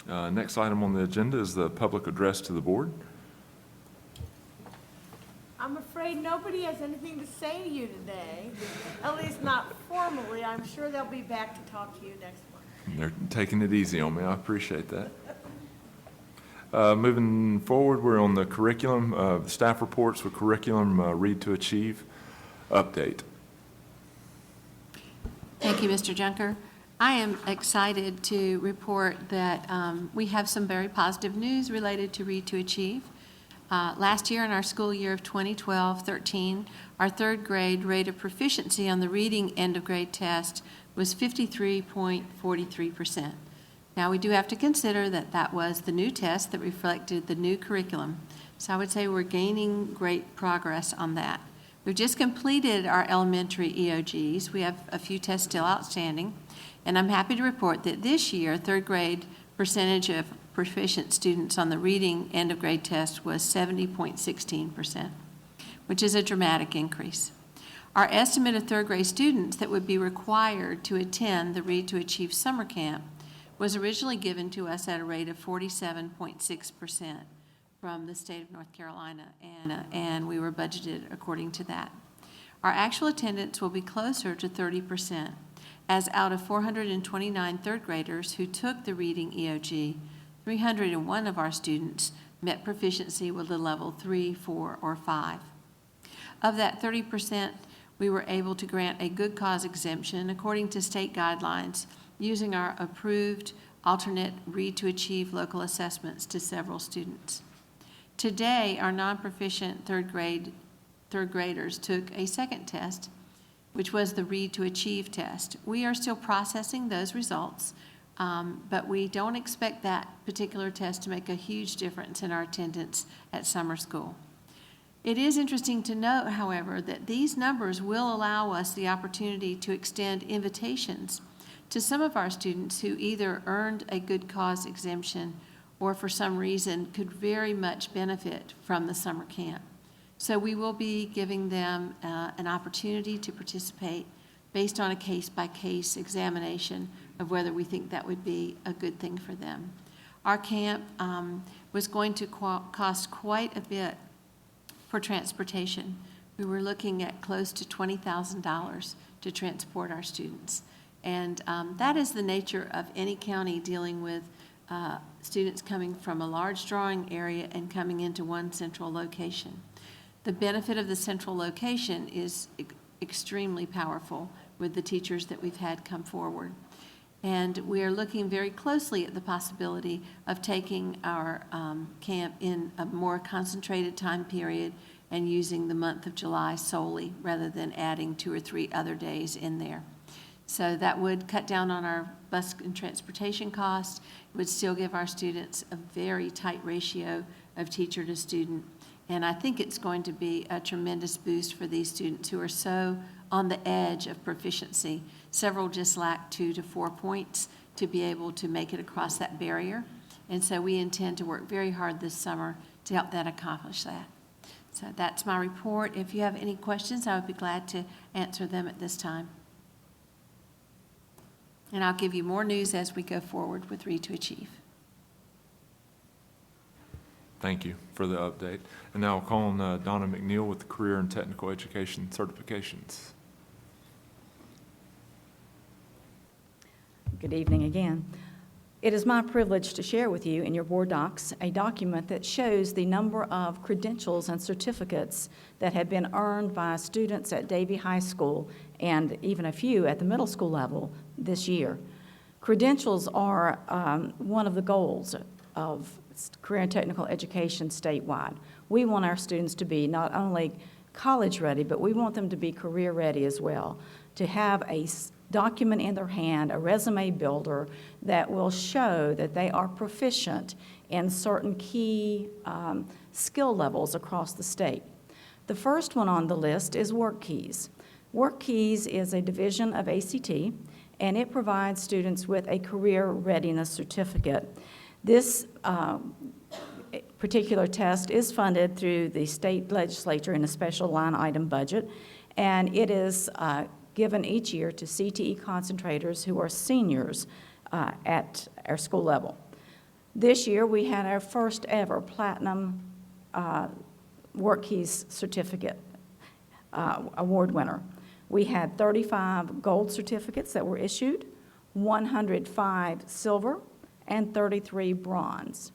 Next item on the agenda is the public address to the board. I'm afraid nobody has anything to say to you today, at least not formally. I'm sure they'll be back to talk to you next month. They're taking it easy on me. I appreciate that. Moving forward, we're on the curriculum, staff reports with curriculum Read to Achieve update. Thank you, Mr. Junker. I am excited to report that we have some very positive news related to Read to Achieve. Last year, in our school year of 2012-13, our third grade rate of proficiency on the reading end of grade test was 53.43%. Now, we do have to consider that that was the new test that reflected the new curriculum. So I would say we're gaining great progress on that. We've just completed our elementary EOGs. We have a few tests still outstanding. And I'm happy to report that this year, third grade percentage of proficient students on the reading end of grade test was 70.16%, which is a dramatic increase. Our estimate of third grade students that would be required to attend the Read to Achieve summer camp was originally given to us at a rate of 47.6% from the state of North Carolina, and we were budgeted according to that. Our actual attendance will be closer to 30%, as out of 429 third graders who took the reading EOG, 301 of our students met proficiency with a level 3, 4, or 5. Of that 30%, we were able to grant a good cause exemption according to state guidelines using our approved alternate Read to Achieve local assessments to several students. Today, our non-proficient third graders took a second test, which was the Read to Achieve test. We are still processing those results, but we don't expect that particular test to make a huge difference in our attendance at summer school. It is interesting to note, however, that these numbers will allow us the opportunity to extend invitations to some of our students who either earned a good cause exemption or for some reason could very much benefit from the summer camp. So we will be giving them an opportunity to participate based on a case-by-case examination of whether we think that would be a good thing for them. Our camp was going to cost quite a bit for transportation. We were looking at close to $20,000 to transport our students. And that is the nature of any county dealing with students coming from a large drawing area and coming into one central location. The benefit of the central location is extremely powerful with the teachers that we've had come forward. And we are looking very closely at the possibility of taking our camp in a more concentrated time period and using the month of July solely rather than adding 2 or 3 other days in there. So that would cut down on our bus and transportation costs. It would still give our students a very tight ratio of teacher to student. And I think it's going to be a tremendous boost for these students who are so on the edge of proficiency. Several just lack 2 to 4 points to be able to make it across that barrier. And so we intend to work very hard this summer to help that accomplish that. So that's my report. If you have any questions, I would be glad to answer them at this time. And I'll give you more news as we go forward with Read to Achieve. Thank you for the update. And now I'll call on Donna McNeil with the Career and Technical Education Certifications. Good evening again. It is my privilege to share with you in your board docs a document that shows the number of credentials and certificates that have been earned by students at Davie High School and even a few at the middle school level this year. Credentials are one of the goals of career and technical education statewide. We want our students to be not only college ready, but we want them to be career ready as well, to have a document in their hand, a resume builder that will show that they are proficient in certain key skill levels across the state. The first one on the list is WorkKeys. WorkKeys is a division of ACT, and it provides students with a career readiness certificate. This particular test is funded through the state legislature in a special line item budget, and it is given each year to CTE concentrators who are seniors at our school level. This year, we had our first ever platinum WorkKeys certificate award winner. We had 35 gold certificates that were issued, 105 silver, and 33 bronze.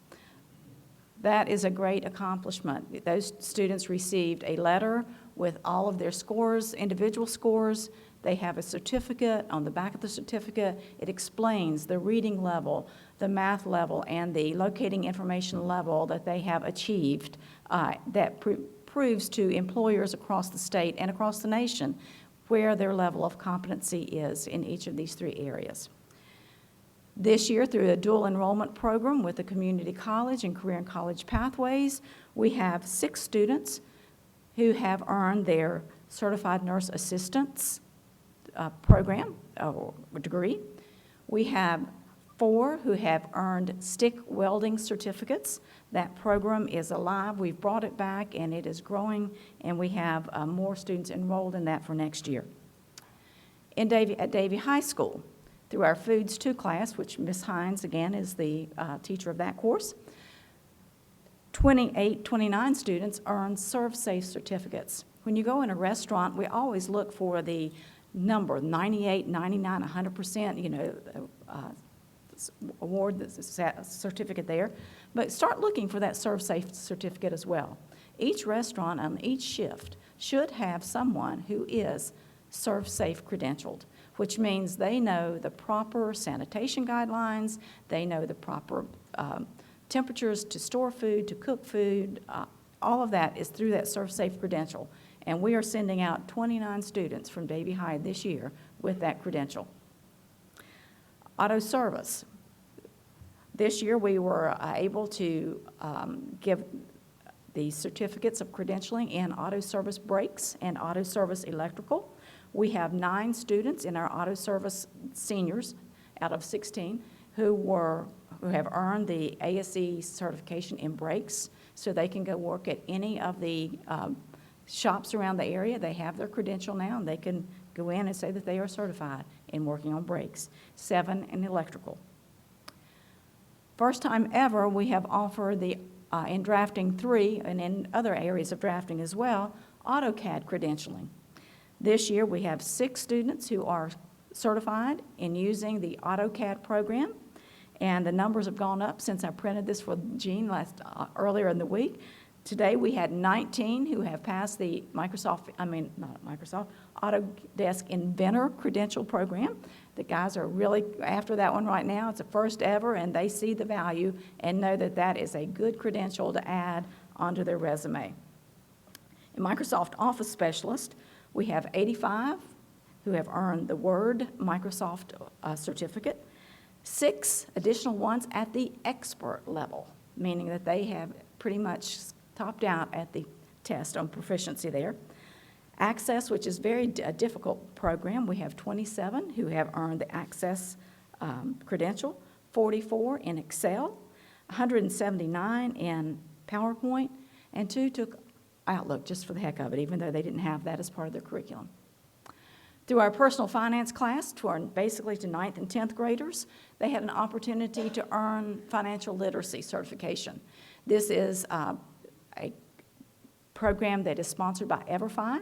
That is a great accomplishment. Those students received a letter with all of their scores, individual scores. They have a certificate. On the back of the certificate, it explains the reading level, the math level, and the locating information level that they have achieved that proves to employers across the state and across the nation where their level of competency is in each of these three areas. This year, through a dual enrollment program with the community college and career and college pathways, we have 6 students who have earned their certified nurse assistants program or degree. We have 4 who have earned stick welding certificates. That program is alive. We've brought it back, and it is growing, and we have more students enrolled in that for next year. At Davie High School, through our Foods 2 class, which Ms. Hines, again, is the teacher of that course, 29 students earned ServSafe certificates. When you go in a restaurant, we always look for the number, 98, 99, 100%, award, the certificate there. But start looking for that ServSafe certificate as well. Each restaurant on each shift should have someone who is ServSafe credentialed, which means they know the proper sanitation guidelines, they know the proper temperatures to store food, to cook food. All of that is through that ServSafe credential. And we are sending out 29 students from Davie High this year with that credential. Auto service. This year we were able to give the certificates of credentialing in auto service brakes and auto service electrical. We have 9 students in our auto service seniors out of 16 who have earned the ASE certification in brakes, so they can go work at any of the shops around the area. They have their credential now, and they can go in and say that they are certified in working on brakes. 7 in electrical. First time ever, we have offered the in drafting 3 and in other areas of drafting as well, AutoCAD credentialing. This year, we have 6 students who are certified in using the AutoCAD program, and the numbers have gone up since I printed this for Jean earlier in the week. Today, we had 19 who have passed the Autodesk Inventor Credential Program. The guys are really after that one right now. It's the first ever, and they see the value and know that that is a good credential to add onto their resume. In Microsoft Office Specialist, we have 85 who have earned the Word Microsoft certificate, 6 additional ones at the expert level, meaning that they have pretty much topped out at the test on proficiency there. Access, which is a difficult program, we have 27 who have earned the Access credential, 44 in Excel, 179 in PowerPoint, and 2 took Outlook just for the heck of it, even though they didn't have that as part of their curriculum. Through our personal finance class, basically to 9th and 10th graders, they had an opportunity to earn financial literacy certification. This is a program that is sponsored by EverFi,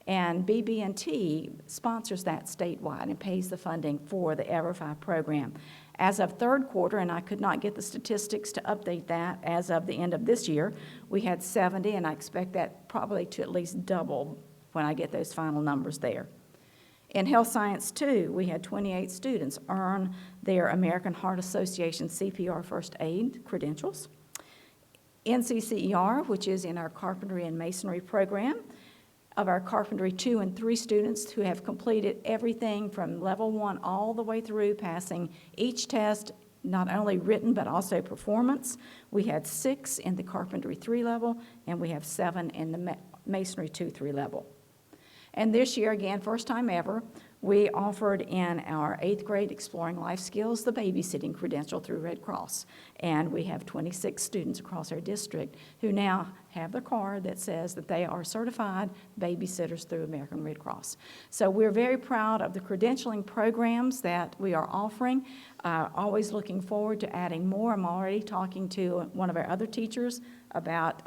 and BB&T sponsors that statewide and pays the funding for the EverFi program. As of third quarter, and I could not get the statistics to update that, as of the end of this year, we had 70, and I expect that probably to at least double when I get those final numbers there. In Health Science 2, we had 28 students earn their American Heart Association CPR First Aid credentials. NCCER, which is in our Carpentry and Masonry program, of our Carpentry 2 and 3 students who have completed everything from level 1 all the way through, passing each test, not only written but also performance. We had 6 in the Carpentry 3 level, and we have 7 in the Masonry 2-3 level. And this year, again, first time ever, we offered in our 8th grade Exploring Life Skills the babysitting credential through Red Cross. And we have 26 students across our district who now have their card that says that they are certified babysitters through American Red Cross. So we're very proud of the credentialing programs that we are offering. Always looking forward to adding more. I'm already talking to one of our other teachers about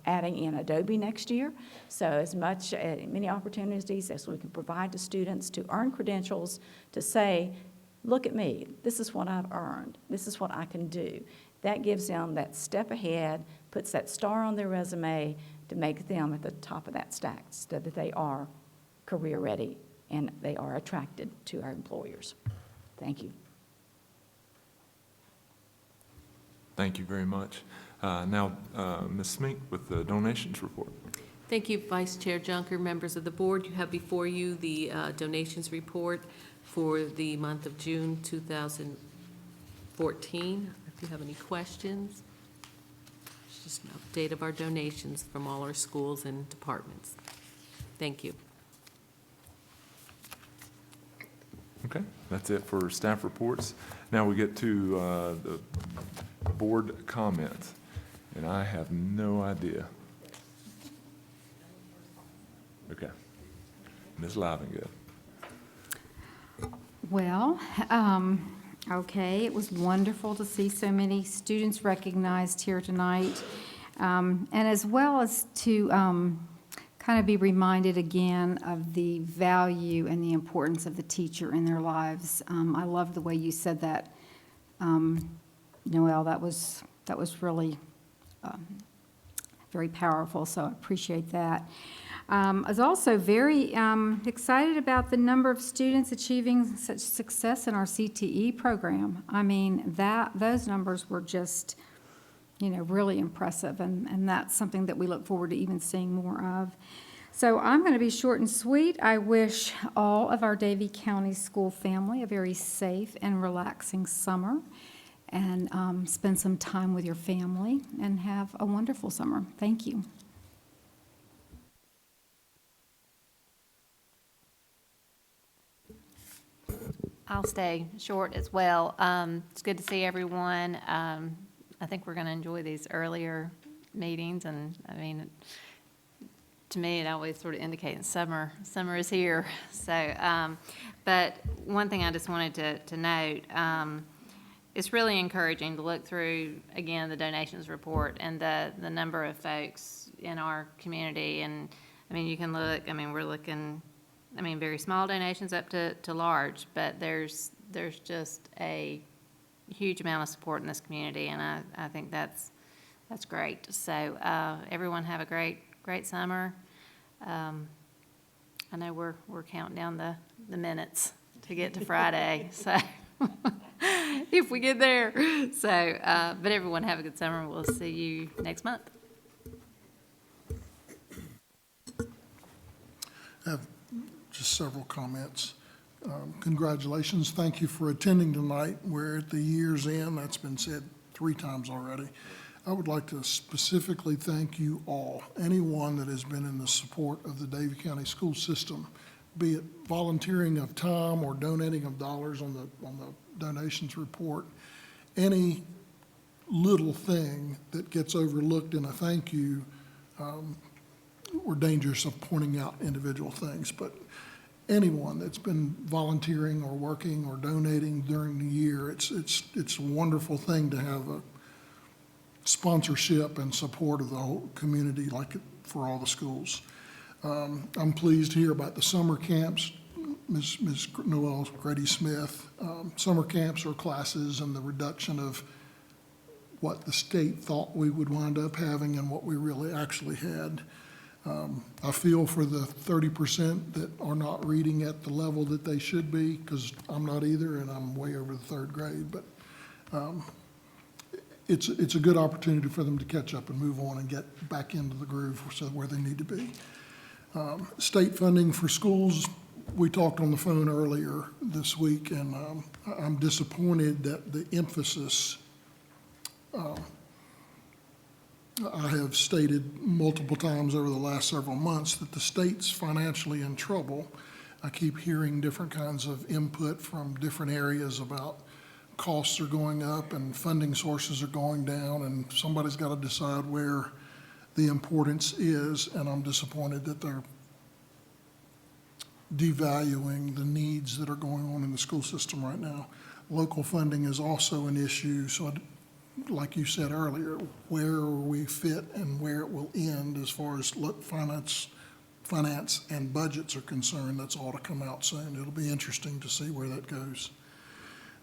adding in Adobe next year. So as many opportunities as we can provide to students to earn credentials, to say, look at me, this is what I've earned, this is what I can do. That gives them that step ahead, puts that star on their resume to make them at the top of that stack so that they are career ready and they are attracted to our employers. Thank you. Thank you very much. Now, Ms. Smink with the donations report. Thank you, Vice Chair Junker, members of the board. You have before you the donations report for the month of June 2014. If you have any questions, it's just an update of our donations from all our schools and departments. Thank you. Okay, that's it for staff reports. Now we get to the board comments, and I have no idea. Okay, Ms. Livingood. Well, okay, it was wonderful to see so many students recognized here tonight, and as well as to kind of be reminded again of the value and the importance of the teacher in their lives. I love the way you said that, Noelle. That was really very powerful, so I appreciate that. I was also very excited about the number of students achieving such success in our CTE program. I mean, those numbers were just, really impressive, and that's something that we look forward to even seeing more of. So I'm going to be short and sweet. I wish all of our Davie County school family a very safe and relaxing summer, and spend some time with your family and have a wonderful summer. Thank you. I'll stay short as well. It's good to see everyone. I think we're going to enjoy these earlier meetings, and I mean, to me, it always sort of indicates summer is here. So, but one thing I just wanted to note, it's really encouraging to look through, again, the donations report and the number of folks in our community. And, I mean, you can look, I mean, we're looking, I mean, very small donations up to large, but there's just a huge amount of support in this community, and I think that's great. So everyone have a great summer. I know we're counting down the minutes to get to Friday, so if we get there. So, but everyone have a good summer. We'll see you next month. I have just several comments. Congratulations. Thank you for attending tonight. We're at the year's end. That's been said 3 times already. I would like to specifically thank you all, anyone that has been in the support of the Davie County school system, be it volunteering of time or donating of dollars on the donations report. Any little thing that gets overlooked in a thank you we're dangerous of pointing out individual things, but anyone that's been volunteering or working or donating during the year, it's a wonderful thing to have a sponsorship and support of the whole community like for all the schools. I'm pleased to hear about the summer camps. Ms. Noel Grady Smith, summer camps or classes and the reduction of what the state thought we would wind up having and what we really actually had. I feel for the 30% that are not reading at the level that they should be, because I'm not either, and I'm way over the third grade, but it's a good opportunity for them to catch up and move on and get back into the groove where they need to be. State funding for schools, we talked on the phone earlier this week, and I'm disappointed that the emphasis, I have stated multiple times over the last several months that the state's financially in trouble. I keep hearing different kinds of input from different areas about costs are going up and funding sources are going down, and somebody's got to decide where the importance is, and I'm disappointed that they're devaluing the needs that are going on in the school system right now. Local funding is also an issue, so like you said earlier, where we fit and where it will end as far as finance and budgets are concerned, that's all to come out soon. It'll be interesting to see where that goes.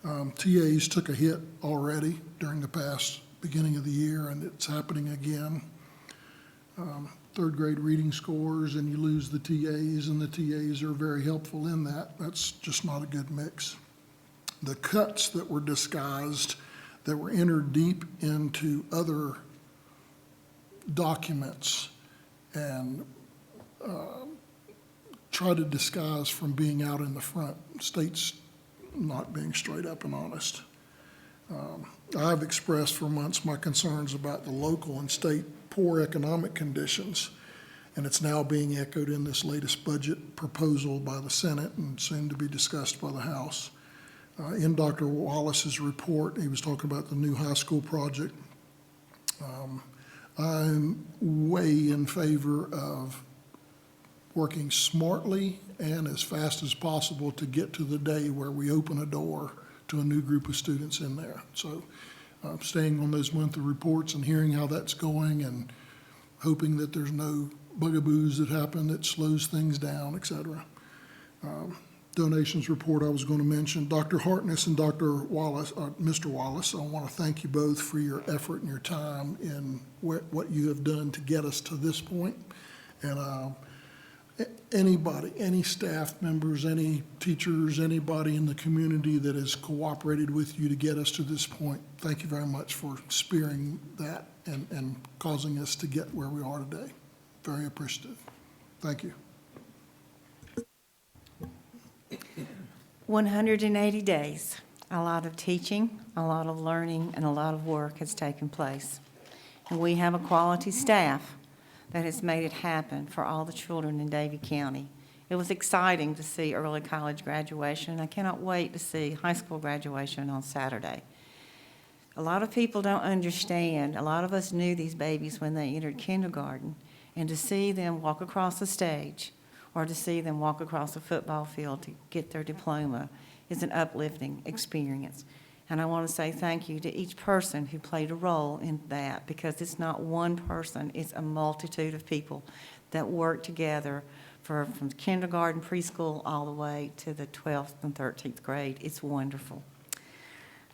TAs took a hit already during the past beginning of the year, and it's happening again. Third grade reading scores, and you lose the TAs, and the TAs are very helpful in that. That's just not a good mix. The cuts that were disguised, that were entered deep into other documents and try to disguise from being out in the front. States not being straight up and honest. I've expressed for months my concerns about the local and state poor economic conditions, and it's now being echoed in this latest budget proposal by the Senate and soon to be discussed by the House. In Dr. Wallace's report, he was talking about the new high school project. I'm way in favor of working smartly and as fast as possible to get to the day where we open a door to a new group of students in there. So staying on those monthly reports and hearing how that's going and hoping that there's no bugaboos that happen that slows things down, et cetera. Donations report I was going to mention. Dr. Hartness and Dr. Wallace, Mr. Wallace, I want to thank you both for your effort and your time in what you have done to get us to this point. And anybody, any staff members, any teachers, anybody in the community that has cooperated with you to get us to this point, thank you very much for spearing that and causing us to get where we are today. Very appreciative. Thank you. 180 days. A lot of teaching, a lot of learning, and a lot of work has taken place. And we have a quality staff that has made it happen for all the children in Davie County. It was exciting to see early college graduation, and I cannot wait to see high school graduation on Saturday. A lot of people don't understand. A lot of us knew these babies when they entered kindergarten, and to see them walk across the stage or to see them walk across a football field to get their diploma is an uplifting experience. And I want to say thank you to each person who played a role in that, because it's not one person, it's a multitude of people that work together from kindergarten, preschool, all the way to the 12th and 13th grade. It's wonderful.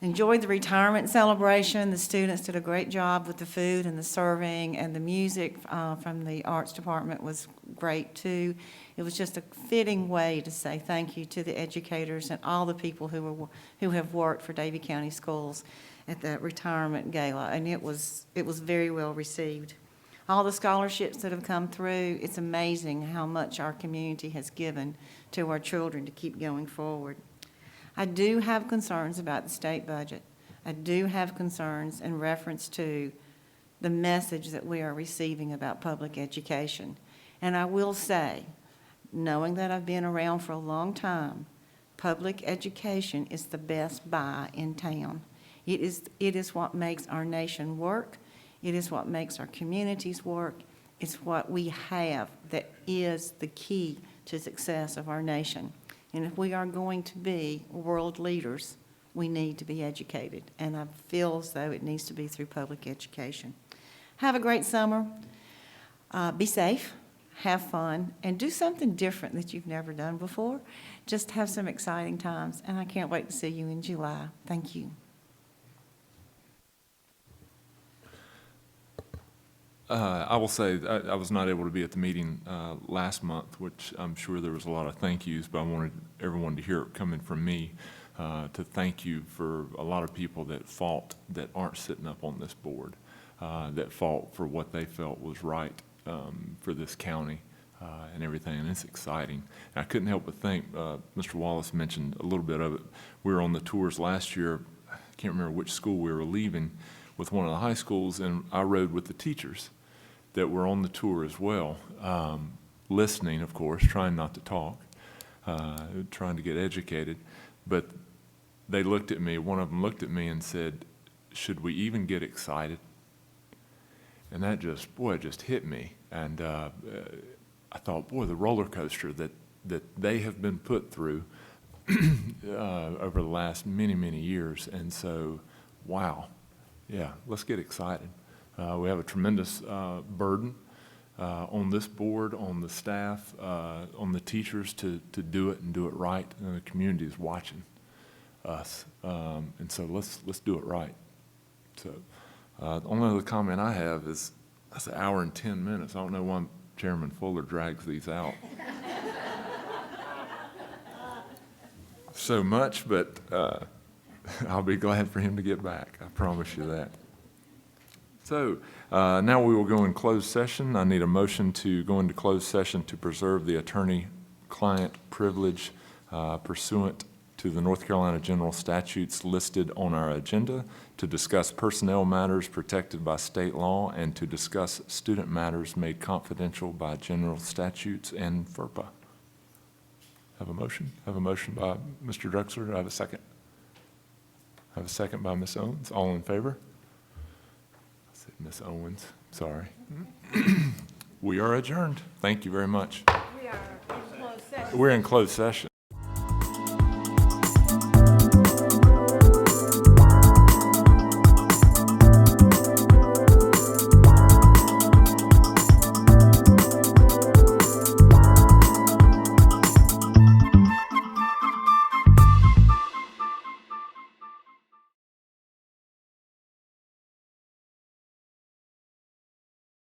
Enjoyed the retirement celebration. The students did a great job with the food and the serving, and the music from the arts department was great too. It was just a fitting way to say thank you to the educators and all the people who have worked for Davie County Schools at that retirement gala, and it was very well received. All the scholarships that have come through, it's amazing how much our community has given to our children to keep going forward. I do have concerns about the state budget. I do have concerns in reference to the message that we are receiving about public education. And I will say, knowing that I've been around for a long time, public education is the best buy in town. It is what makes our nation work. It is what makes our communities work. It's what we have that is the key to success of our nation. And if we are going to be world leaders, we need to be educated. And I feel as though it needs to be through public education. Have a great summer. Be safe. Have fun. And do something different that you've never done before. Just have some exciting times. And I can't wait to see you in July. Thank you. I will say, I was not able to be at the meeting last month, which I'm sure there was a lot of thank yous, but I wanted everyone to hear it coming from me to thank you for a lot of people that fought that aren't sitting up on this board, that fought for what they felt was right for this county and everything, and it's exciting. And I couldn't help but think, Mr. Wallace mentioned a little bit of it. We were on the tours last year. I can't remember which school we were leaving with one of the high schools, and I rode with the teachers that were on the tour as well, listening, of course, trying not to talk, trying to get educated. But they looked at me, one of them looked at me and said, should we even get excited? And that just, boy, it just hit me. And I thought, boy, the roller coaster that they have been put through over the last many, many years. And so, wow, yeah, let's get excited. We have a tremendous burden on this board, on the staff, on the teachers to do it and do it right. And the community is watching us, and so let's do it right. So the only other comment I have is that's an hour and 10 minutes. I don't know why Chairman Fuller drags these out so much, but I'll be glad for him to get back. I promise you that. So now we will go in closed session. I need a motion to go into closed session to preserve the attorney-client privilege pursuant to the North Carolina general statutes listed on our agenda, to discuss personnel matters protected by state law, and to discuss student matters made confidential by general statutes and FERPA. Have a motion? Have a motion by Mr. Drexler. Do I have a second? Have a second by Ms. Owens. All in favor? Ms. Owens, sorry. We are adjourned. Thank you very much. We are in closed session. We're in closed session.